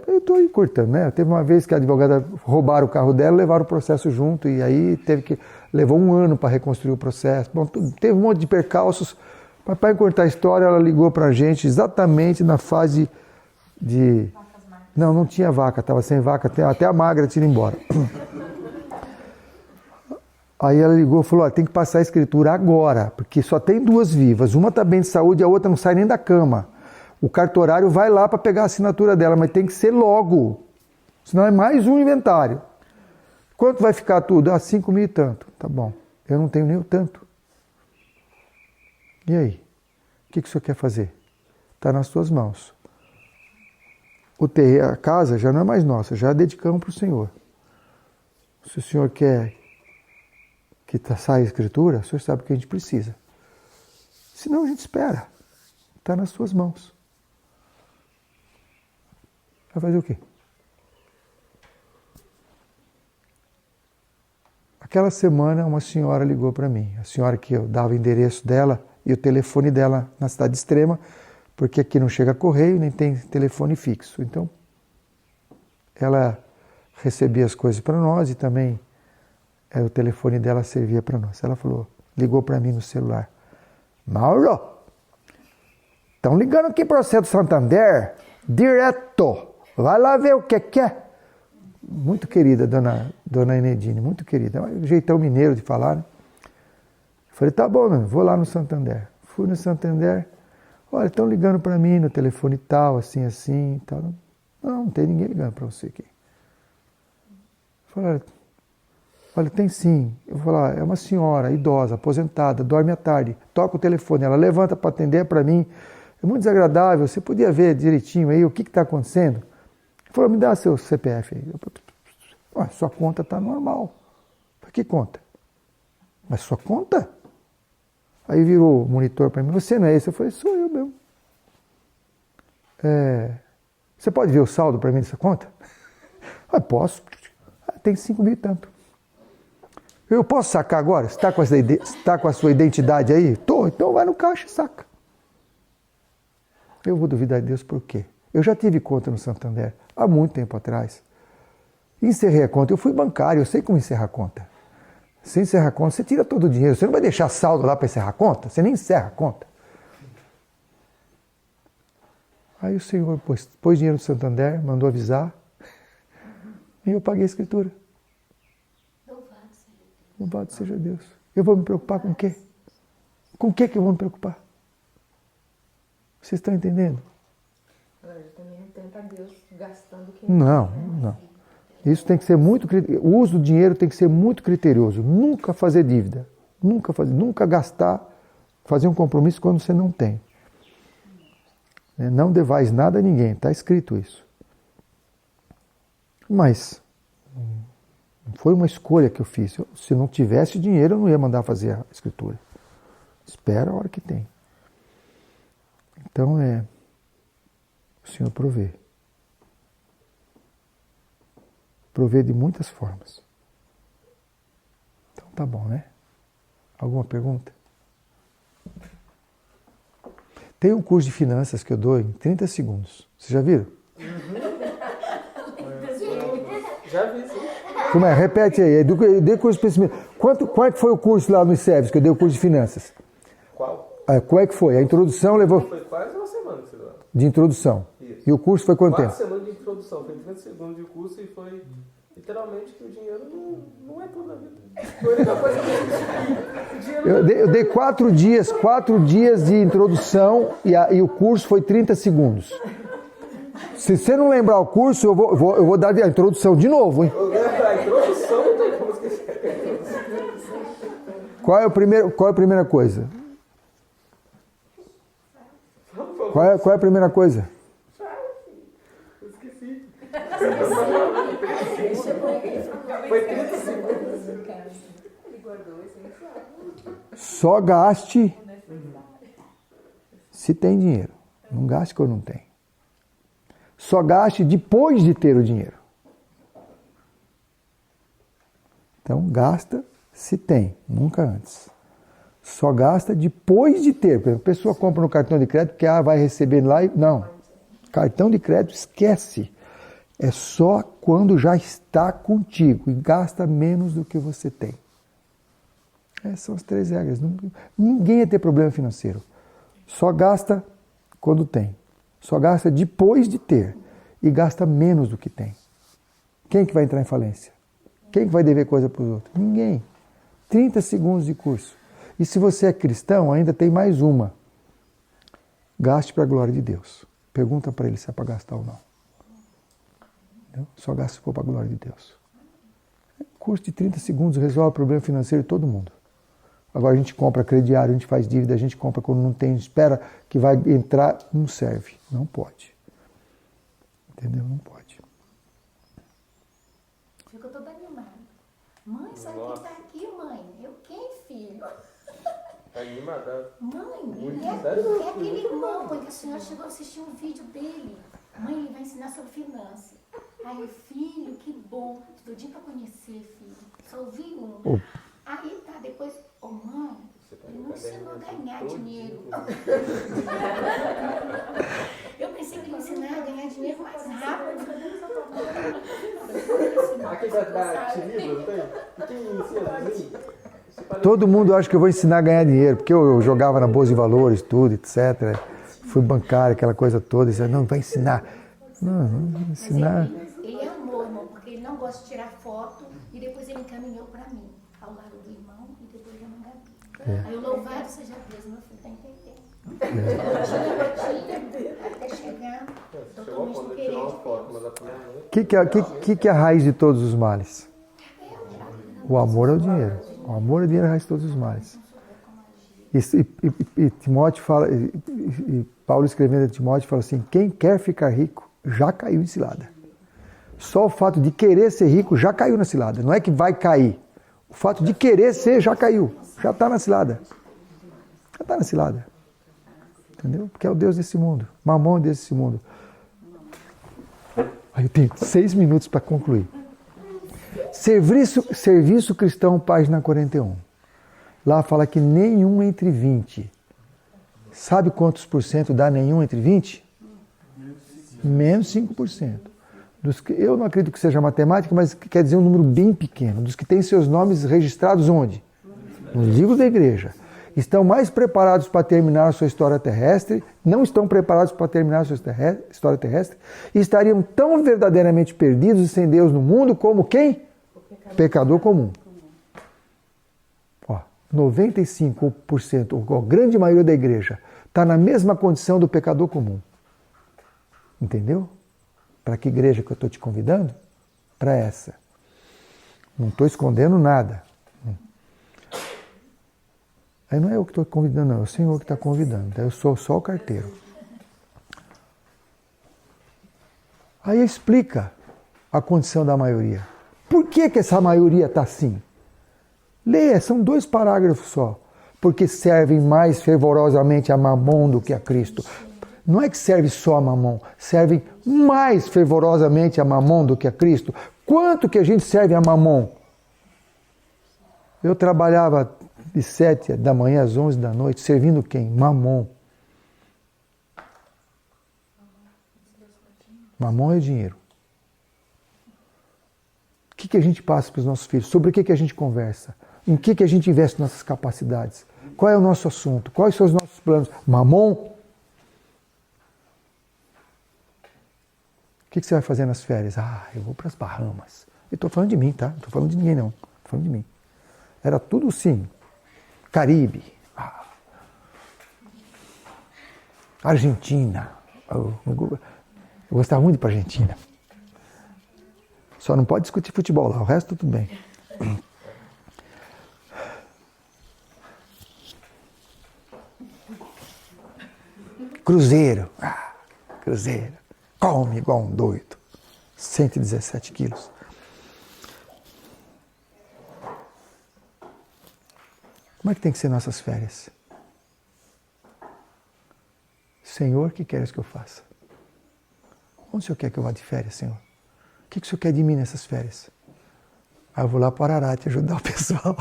Eu estou encurtando, né? Teve uma vez que a advogada roubaram o carro dela, levaram o processo junto, e aí levou 1 ano para reconstruir o processo. Bom, teve um monte de percalços. Para encurtar a história, ela ligou para a gente exatamente na fase de... Não tinha vaca, estava sem vaca, até a magra tinha ido embora. Aí ela ligou e falou, tem que passar a escritura agora, porque só tem 2 vivas, uma está bem de saúde e a outra não sai nem da cama. O cartorário vai lá para pegar a assinatura dela, mas tem que ser logo, senão é mais um inventário. Quanto vai ficar tudo? 5 mil e tanto. Tá bom, eu não tenho nem o tanto. E aí? O que o senhor quer fazer? Está nas suas mãos. A casa já não é mais nossa, já dedicamos para o Senhor. Se o Senhor quer que saia a escritura, o Senhor sabe o que a gente precisa. Senão a gente espera. Está nas suas mãos. Vai fazer o quê? Aquela semana uma senhora ligou para mim. A senhora que eu dava o endereço dela e o telefone dela na cidade extrema, porque aqui não chega correio, nem tem telefone fixo. Então, ela recebia as coisas para nós e também o telefone dela servia para nós. Ela ligou para mim no celular. Mauro, estão ligando aqui para você do Santander, direto. Vai lá ver o que é. Muito querida, dona Enedine, muito querida. É um jeitão mineiro de falar, né? Eu falei, tá bom, mano, vou lá no Santander. Fui no Santander. Olha, estão ligando para mim no telefone tal, assim, tal. Não tem ninguém ligando para você aqui. Eu falei, olha, tem sim. Eu vou falar, é uma senhora idosa, aposentada, dorme à tarde, toca o telefone, ela levanta para atender para mim. É muito desagradável, você podia ver direitinho aí o que está acontecendo? Ele falou, me dá seu CPF aí. Sua conta está normal. Que conta? Mas sua conta? Aí virou o monitor para mim, você não é esse? Eu falei, sou eu mesmo. Você pode ver o saldo para mim dessa conta? Posso. Tem 5 mil e tanto. Eu posso sacar agora? Você está com a sua identidade aí? Tô, então vai no caixa e saca. Eu vou duvidar de Deus por quê? Eu já tive conta no Santander há muito tempo atrás. Encerrei a conta, eu fui bancário, eu sei como encerrar a conta. Você encerra a conta, você tira todo o dinheiro. Você não vai deixar saldo lá para encerrar a conta? Você nem encerra a conta. Aí o senhor pôs dinheiro no Santander, mandou avisar. E eu paguei a escritura. Louvado seja Deus. Eu vou me preocupar com o quê? Com o que eu vou me preocupar? Vocês estão entendendo? Eu também não tenta Deus gastando o que não. Isso tem que ser muito... O uso do dinheiro tem que ser muito criterioso. Nunca fazer dívida. Nunca gastar, fazer um compromisso quando você não tem. Não devais nada a ninguém. Está escrito isso. Mas não foi uma escolha que eu fiz. Se não tivesse dinheiro, eu não ia mandar fazer a escritura. Espera a hora que tem. Então, o Senhor provê. Provê de muitas formas. Então tá bom, né? Alguma pergunta? Tem um curso de finanças que eu dou em 30 segundos. Vocês já viram? Já vi, sim. Como é? Repete aí. Eu dei curso de pensamento. Qual é que foi o curso lá no ICEVES que eu dei o curso de finanças? Qual? Qual é que foi? A introdução levou... Foi quase uma semana que você deu. De introdução. Isso. E o curso foi quanto tempo? 4 semanas de introdução. Foi 30 segundos de curso e foi literalmente que o dinheiro não é tudo na vida. Foi a única coisa que Eu dei 4 dias de introdução e o curso foi 30 segundos. Se você não lembrar o curso, eu vou dar a introdução de novo, hein? A introdução não tem como esquecer. Qual é a primeira coisa? Qual é a primeira coisa? Eu esqueci. Foi 30 segundos. Só gaste se tem dinheiro. Não gaste quando não tem. Só gaste depois de ter o dinheiro. Então, gasta se tem, nunca antes. Só gasta depois de ter. Porque a pessoa compra no cartão de crédito porque vai receber lá e... Não. Cartão de crédito, esquece. É só quando já está contigo e gasta menos do que você tem. Essas são as 3 regras. Ninguém ia ter problema financeiro. Só gasta quando tem. Só gasta depois de ter. E gasta menos do que tem. Quem que vai entrar em falência? Quem que vai dever coisa para os outros? Ninguém. 30 segundos de curso. E se você é cristão, ainda tem mais uma. Gaste para a glória de Deus. Pergunta para ele se é para gastar ou não. Entendeu? Só gaste se for para a glória de Deus. Curso de 30 segundos resolve o problema financeiro de todo mundo. Agora a gente compra crediário, a gente faz dívida, a gente compra quando não tem, espera que vai entrar, não serve. Não pode. Entendeu? Não pode. Fico toda animada. Mãe, sabe quem está aqui, mãe? Eu quem, filho? Tá animada. Mãe, é aquele irmão, porque a senhora chegou a assistir um vídeo dele. Mãe, ele vai ensinar sobre finanças. Aí, filho, que bom. Tô dia pra conhecer, filho. Só ouvi um. Aí tá, depois, mãe, ele não ensinou a ganhar dinheiro. Eu pensei que ele ensinar a ganhar dinheiro mais rápido. Aqui da Tilibra, não tem? Quem ensina assim? Todo mundo acha que eu vou ensinar a ganhar dinheiro, porque eu jogava na Bolsa de Valores, tudo, etc. Fui bancário, aquela coisa toda. E não, vai ensinar. Não vai ensinar. Ele amou, irmão, porque ele não gosta de tirar foto e depois ele encaminhou para mim, ao lado do irmão e depois eu não Gabi. Aí o louvado seja Deus, meu filho, tá entendendo? Rotina, até chegar totalmente no querer de Deus. O que é a raiz de todos os males? O amor ao dinheiro. O amor ao dinheiro é a raiz de todos os males. E Timóteo fala, e Paulo escrevendo a Timóteo fala assim, quem quer ficar rico já caiu em cilada. Só o fato de querer ser rico já caiu na cilada. Não é que vai cair. O fato de querer ser já caiu. Já está na cilada. Já está na cilada. Entendeu? Porque é o Deus desse mundo. Mamon desse mundo. Aí eu tenho 6 minutos para concluir. Serviço Cristão, página 41. Lá fala que nenhum entre 20. Sabe quantos por cento dá nenhum entre 20? Menos 5%. Eu não acredito que seja matemática, mas quer dizer um número bem pequeno. Dos que têm seus nomes registrados onde? No livro da igreja. Estão mais preparados para terminar a sua história terrestre, não estão preparados para terminar a sua história terrestre, e estariam tão verdadeiramente perdidos e sem Deus no mundo como quem? Pecador comum. 95%, ou a grande maioria da igreja, está na mesma condição do pecador comum. Entendeu? Para que igreja que eu estou te convidando? Para essa. Não estou escondendo nada. Aí não é eu que estou convidando, não. É o Senhor que está convidando. Eu sou só o carteiro. Aí explica a condição da maioria. Por que essa maioria está assim? Leia, são 2 parágrafos só. Porque servem mais fervorosamente a Mamon do que a Cristo. Não é que serve só a Mamon, servem mais fervorosamente a Mamon do que a Cristo. Quanto que a gente serve a Mamon? Eu trabalhava de 7 da manhã às 11 da noite, servindo quem? Mamon. Mamon é dinheiro. O que a gente passa para os nossos filhos? Sobre o que a gente conversa? Em que a gente investe nossas capacidades? Qual é o nosso assunto? Quais são os nossos planos? Mamon? O que você vai fazer nas férias? Eu vou para as Bahamas. Eu estou falando de mim, tá? Não estou falando de ninguém, não. Estou falando de mim. Era tudo sim. Caribe. Argentina. Eu gostava muito de ir para a Argentina. Só não pode discutir futebol lá, o resto tudo bem. Cruzeiro. Cruzeiro. Come igual um doido. 117 quilos. Como é que tem que ser nossas férias? Senhor, o que queres que eu faça? Onde o Senhor quer que eu vá de férias, Senhor? O que o Senhor quer de mim nessas férias? Aí eu vou lá para Ararat ajudar o pessoal.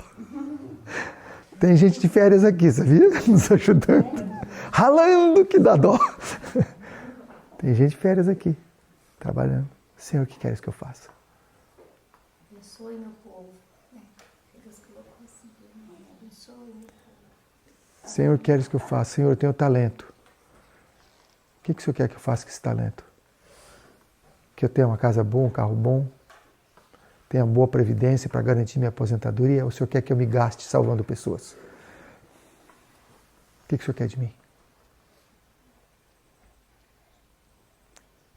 Tem gente de férias aqui, sabia? Nos ajudando. Ralando, que dá dó. Tem gente de férias aqui, trabalhando. Senhor, o que queres que eu faça? Abençoe meu povo. Deus colocou assim, abençoe meu povo. Senhor, queres que eu faça? Senhor, eu tenho talento. O que o Senhor quer que eu faça com esse talento? Que eu tenha uma casa boa, um carro bom, tenha boa previdência para garantir minha aposentadoria, ou o Senhor quer que eu me gaste salvando pessoas? O que o Senhor quer de mim?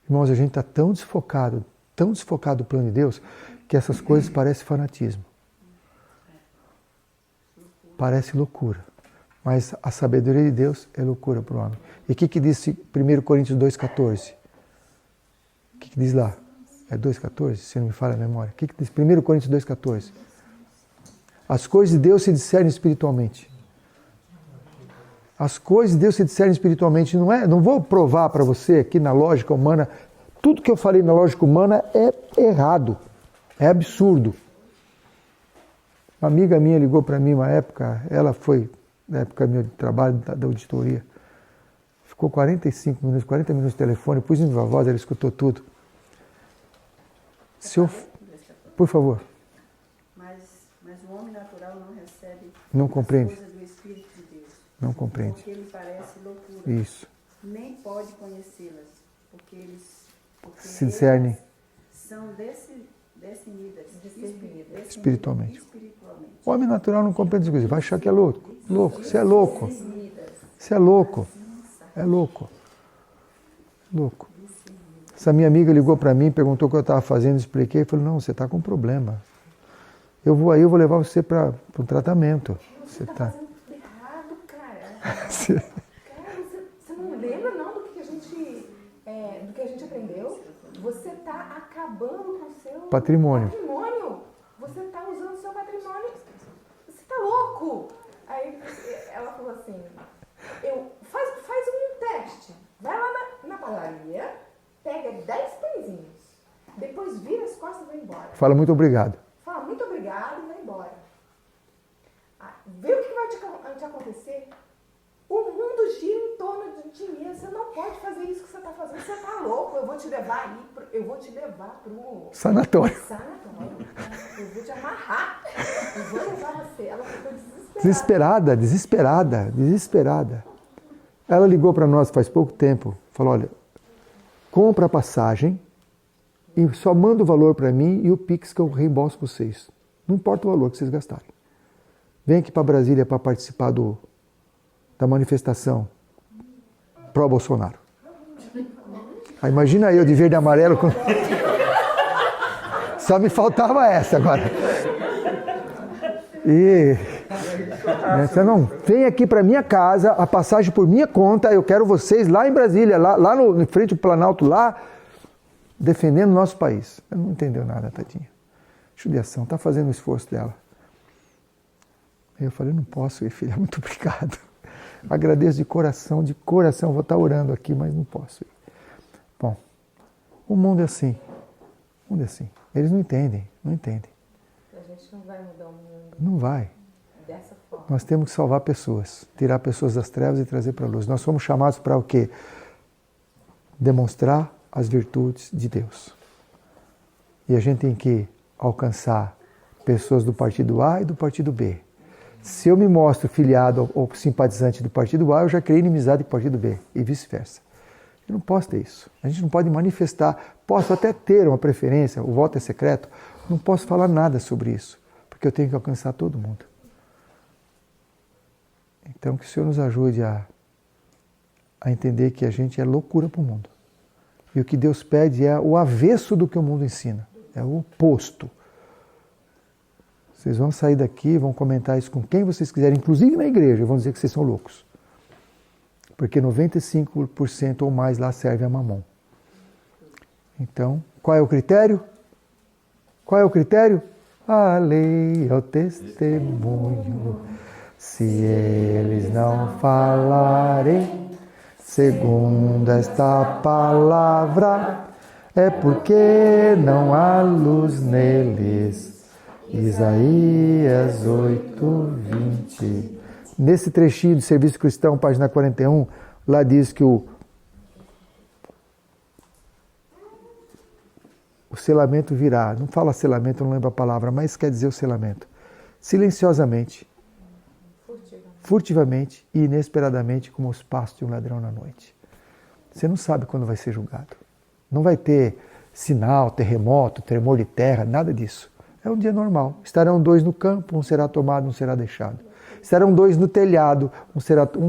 Irmãos, a gente está tão desfocado do plano de Deus, que essas coisas parecem fanatismo. Parece loucura. Mas a sabedoria de Deus é loucura para o homem. E o que diz 1 Coríntios 2,14? O que diz lá? É 2,14, se não me falha a memória. O que diz 1 Coríntios 2,14? As coisas de Deus se discernem espiritualmente. As coisas de Deus se discernem espiritualmente. Não vou provar para você aqui na lógica humana. Tudo que eu falei na lógica humana é errado. É absurdo. Uma amiga minha ligou para mim uma época, ela foi, na época minha de trabalho, da auditoria. Ficou 40 minutos no telefone, pus em viva voz, ela escutou tudo. Por favor. Mas o homem natural não recebe não compreende. as coisas do Espírito de Deus. Não compreende. Porque ele parece loucura. Isso. Nem pode conhecê-las, porque se discernem. São discernidas espiritualmente. O homem natural não compreende as coisas. Vai achar que é louco. Você é louco. Você é louco. É louco. Louco. Essa minha amiga ligou para mim, perguntou o que eu estava fazendo, expliquei, e falei, não, você está com um problema. Eu vou levar você para um tratamento. Você está fazendo tudo errado, cara. Cara, você não lembra não do que a gente aprendeu? Você está acabando com o seu patrimônio. Você está usando o seu patrimônio. Você está louco. Aí ela falou assim, faz um teste. Vai lá na padaria, pega 10 pãezinhos, depois vira as costas e vai embora. Fala muito obrigado. Fala muito obrigado e vai embora. Vê o que vai te acontecer. O mundo gira em torno de mim. Você não pode fazer isso que você está fazendo. Você está louco. Eu vou te levar para o sanatório. Eu vou te amarrar. Eu vou levar você. Ela ficou desesperada. Desesperada. Ela ligou para nós faz pouco tempo. Falou, olha, compra a passagem e só manda o valor para mim e o Pix que eu reembolso para vocês. Não importa o valor que vocês gastarem. Vem aqui para Brasília para participar da manifestação pró-Bolsonaro. Aí imagina eu de verde e amarelo. Só me faltava essa agora. Você não vem aqui para minha casa, a passagem por minha conta, eu quero vocês lá em Brasília, lá no frente do Planalto, lá, defendendo o nosso país. Ela não entendeu nada, tadinha. Judiação, está fazendo o esforço dela. Aí eu falei, não posso ir, filha, muito obrigado. Agradeço de coração, vou estar orando aqui, mas não posso ir. Bom, o mundo é assim. Eles não entendem. A gente não vai mudar o mundo. Não vai. Dessa forma. Nós temos que salvar pessoas, tirar pessoas das trevas e trazer para a luz. Nós somos chamados para o quê? Demonstrar as virtudes de Deus. E a gente tem que alcançar pessoas do partido A e do partido B. Se eu me mostro filiado ou simpatizante do partido A, eu já criei inimizade com o partido B e vice-versa. Eu não posso ter isso. A gente não pode manifestar. Posso até ter uma preferência, o voto é secreto, não posso falar nada sobre isso, porque eu tenho que alcançar todo mundo. Então, que o Senhor nos ajude a entender que a gente é loucura para o mundo. E o que Deus pede é o avesso do que o mundo ensina, é o oposto. Vocês vão sair daqui, vão comentar isso com quem vocês quiserem, inclusive na igreja, vão dizer que vocês são loucos. Porque 95% ou mais lá serve a mamon. Então, qual é o critério? A lei é o testemunho. Se eles não falarem segundo esta palavra, é porque não há luz neles. Isaías 8:20. Nesse trechinho do Serviço Cristão, página 41, lá diz que o selamento virá. Não fala selamento, eu não lembro a palavra, mas quer dizer o selamento. Silenciosamente, furtivamente e inesperadamente, como os passos de um ladrão na noite. Você não sabe quando vai ser julgado. Não vai ter sinal, terremoto, tremor de terra, nada disso. É um dia normal. Estarão 2 no campo, um será tomado, um será deixado. Estarão 2 no telhado,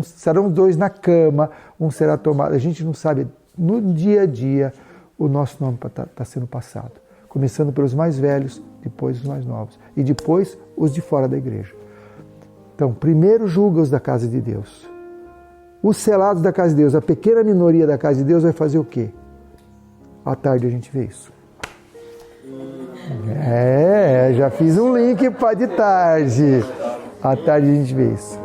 estarão 2 na cama, um será tomado. A gente não sabe, no dia a dia, o nosso nome está sendo passado. Começando pelos mais velhos, depois os mais novos. E depois os de fora da igreja. Então, primeiro julga os da casa de Deus. Os selados da casa de Deus, a pequena minoria da casa de Deus vai fazer o quê? À tarde a gente vê isso. Já fiz um link para de tarde. À tarde a gente vê isso.